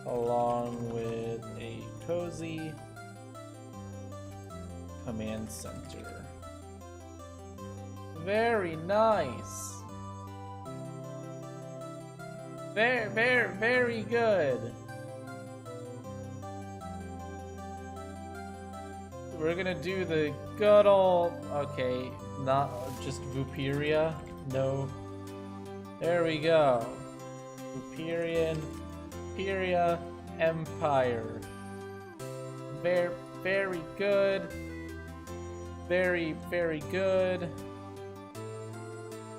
S1: Along with a cozy command center. Very nice. Very good. We're gonna do the good old, okay, not just Vooperia, no. There we go. Vooperia Empire. Very good. Very good.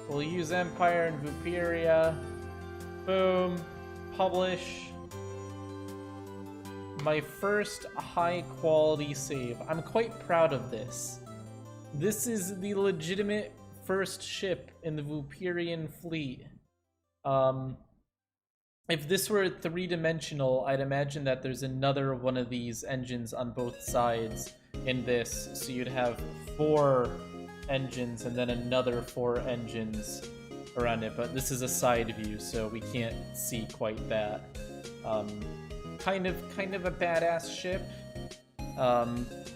S1: We'll use Empire and Vooperia. Boom. Publish. My first high quality save. I'm quite proud of this. This is the legitimate first ship in the Vooperian fleet. If this were three-dimensional, I'd imagine that there's another one of these engines on both sides in this. So you'd have 4 engines and then another 4 engines around it, but this is a side view, so we can't see quite that. Kind of a badass ship.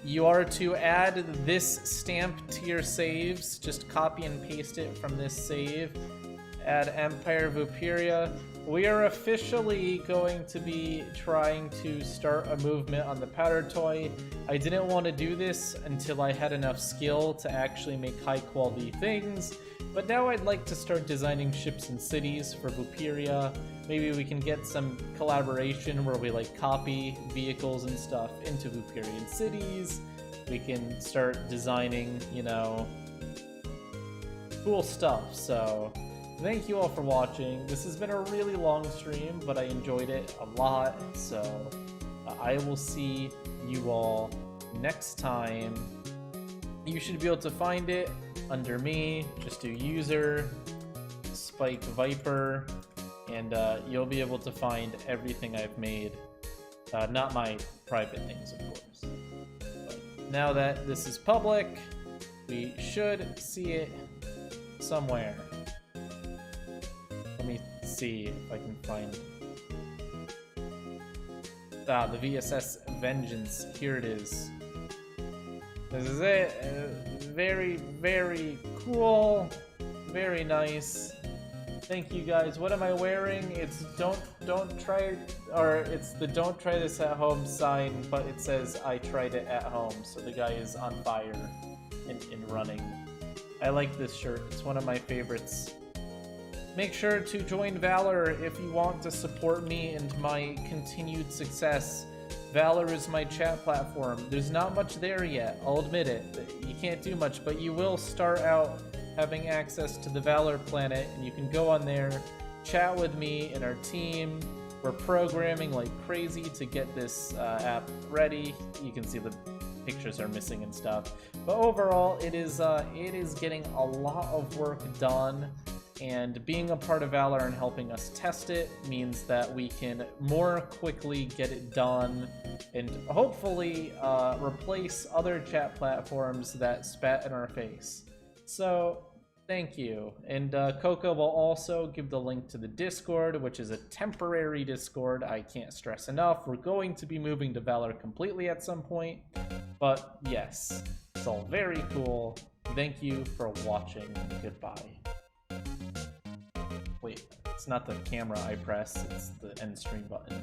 S1: You are to add this stamp to your saves. Just copy and paste it from this save. Add Empire Vooperia. We are officially going to be trying to start a movement on the powder toy. I didn't want to do this until I had enough skill to actually make high quality things, but now I'd like to start designing ships and cities for Vooperia. Maybe we can get some collaboration where we like copy vehicles and stuff into Vooperian cities. We can start designing, you know, cool stuff. So thank you all for watching. This has been a really long stream, but I enjoyed it a lot. So I will see you all next time. You should be able to find it under me. Just do user Spike Viper, and you'll be able to find everything I've made. Not my private things, of course. But now that this is public, we should see it somewhere. Let me see if I can find... the VSS Vengeance. Here it is. This is it. Very, very cool. Very nice. Thank you guys. What am I wearing? It's don't try, or it's the don't try this at home sign, but it says I tried it at home. So the guy is on fire and running. I like this shirt. It's one of my favorites. Make sure to join Valor if you want to support me and my continued success. Valor is my chat platform. There's not much there yet, I'll admit it. You can't do much, but you will start out having access to the Valor planet, and you can go on there, chat with me and our team. We're programming like crazy to get this app ready. You can see the pictures are missing and stuff. But overall, it is getting a lot of work done. And being a part of Valor and helping us test it means that we can more quickly get it done and hopefully replace other chat platforms that spat in our face. So, thank you. And Coco will also give the link to the Discord, which is a temporary Discord. I can't stress enough. We're going to be moving to Valor completely at some point. But yes, it's all very cool. Thank you for watching. Goodbye. Wait, it's not the camera I press, it's the end stream button.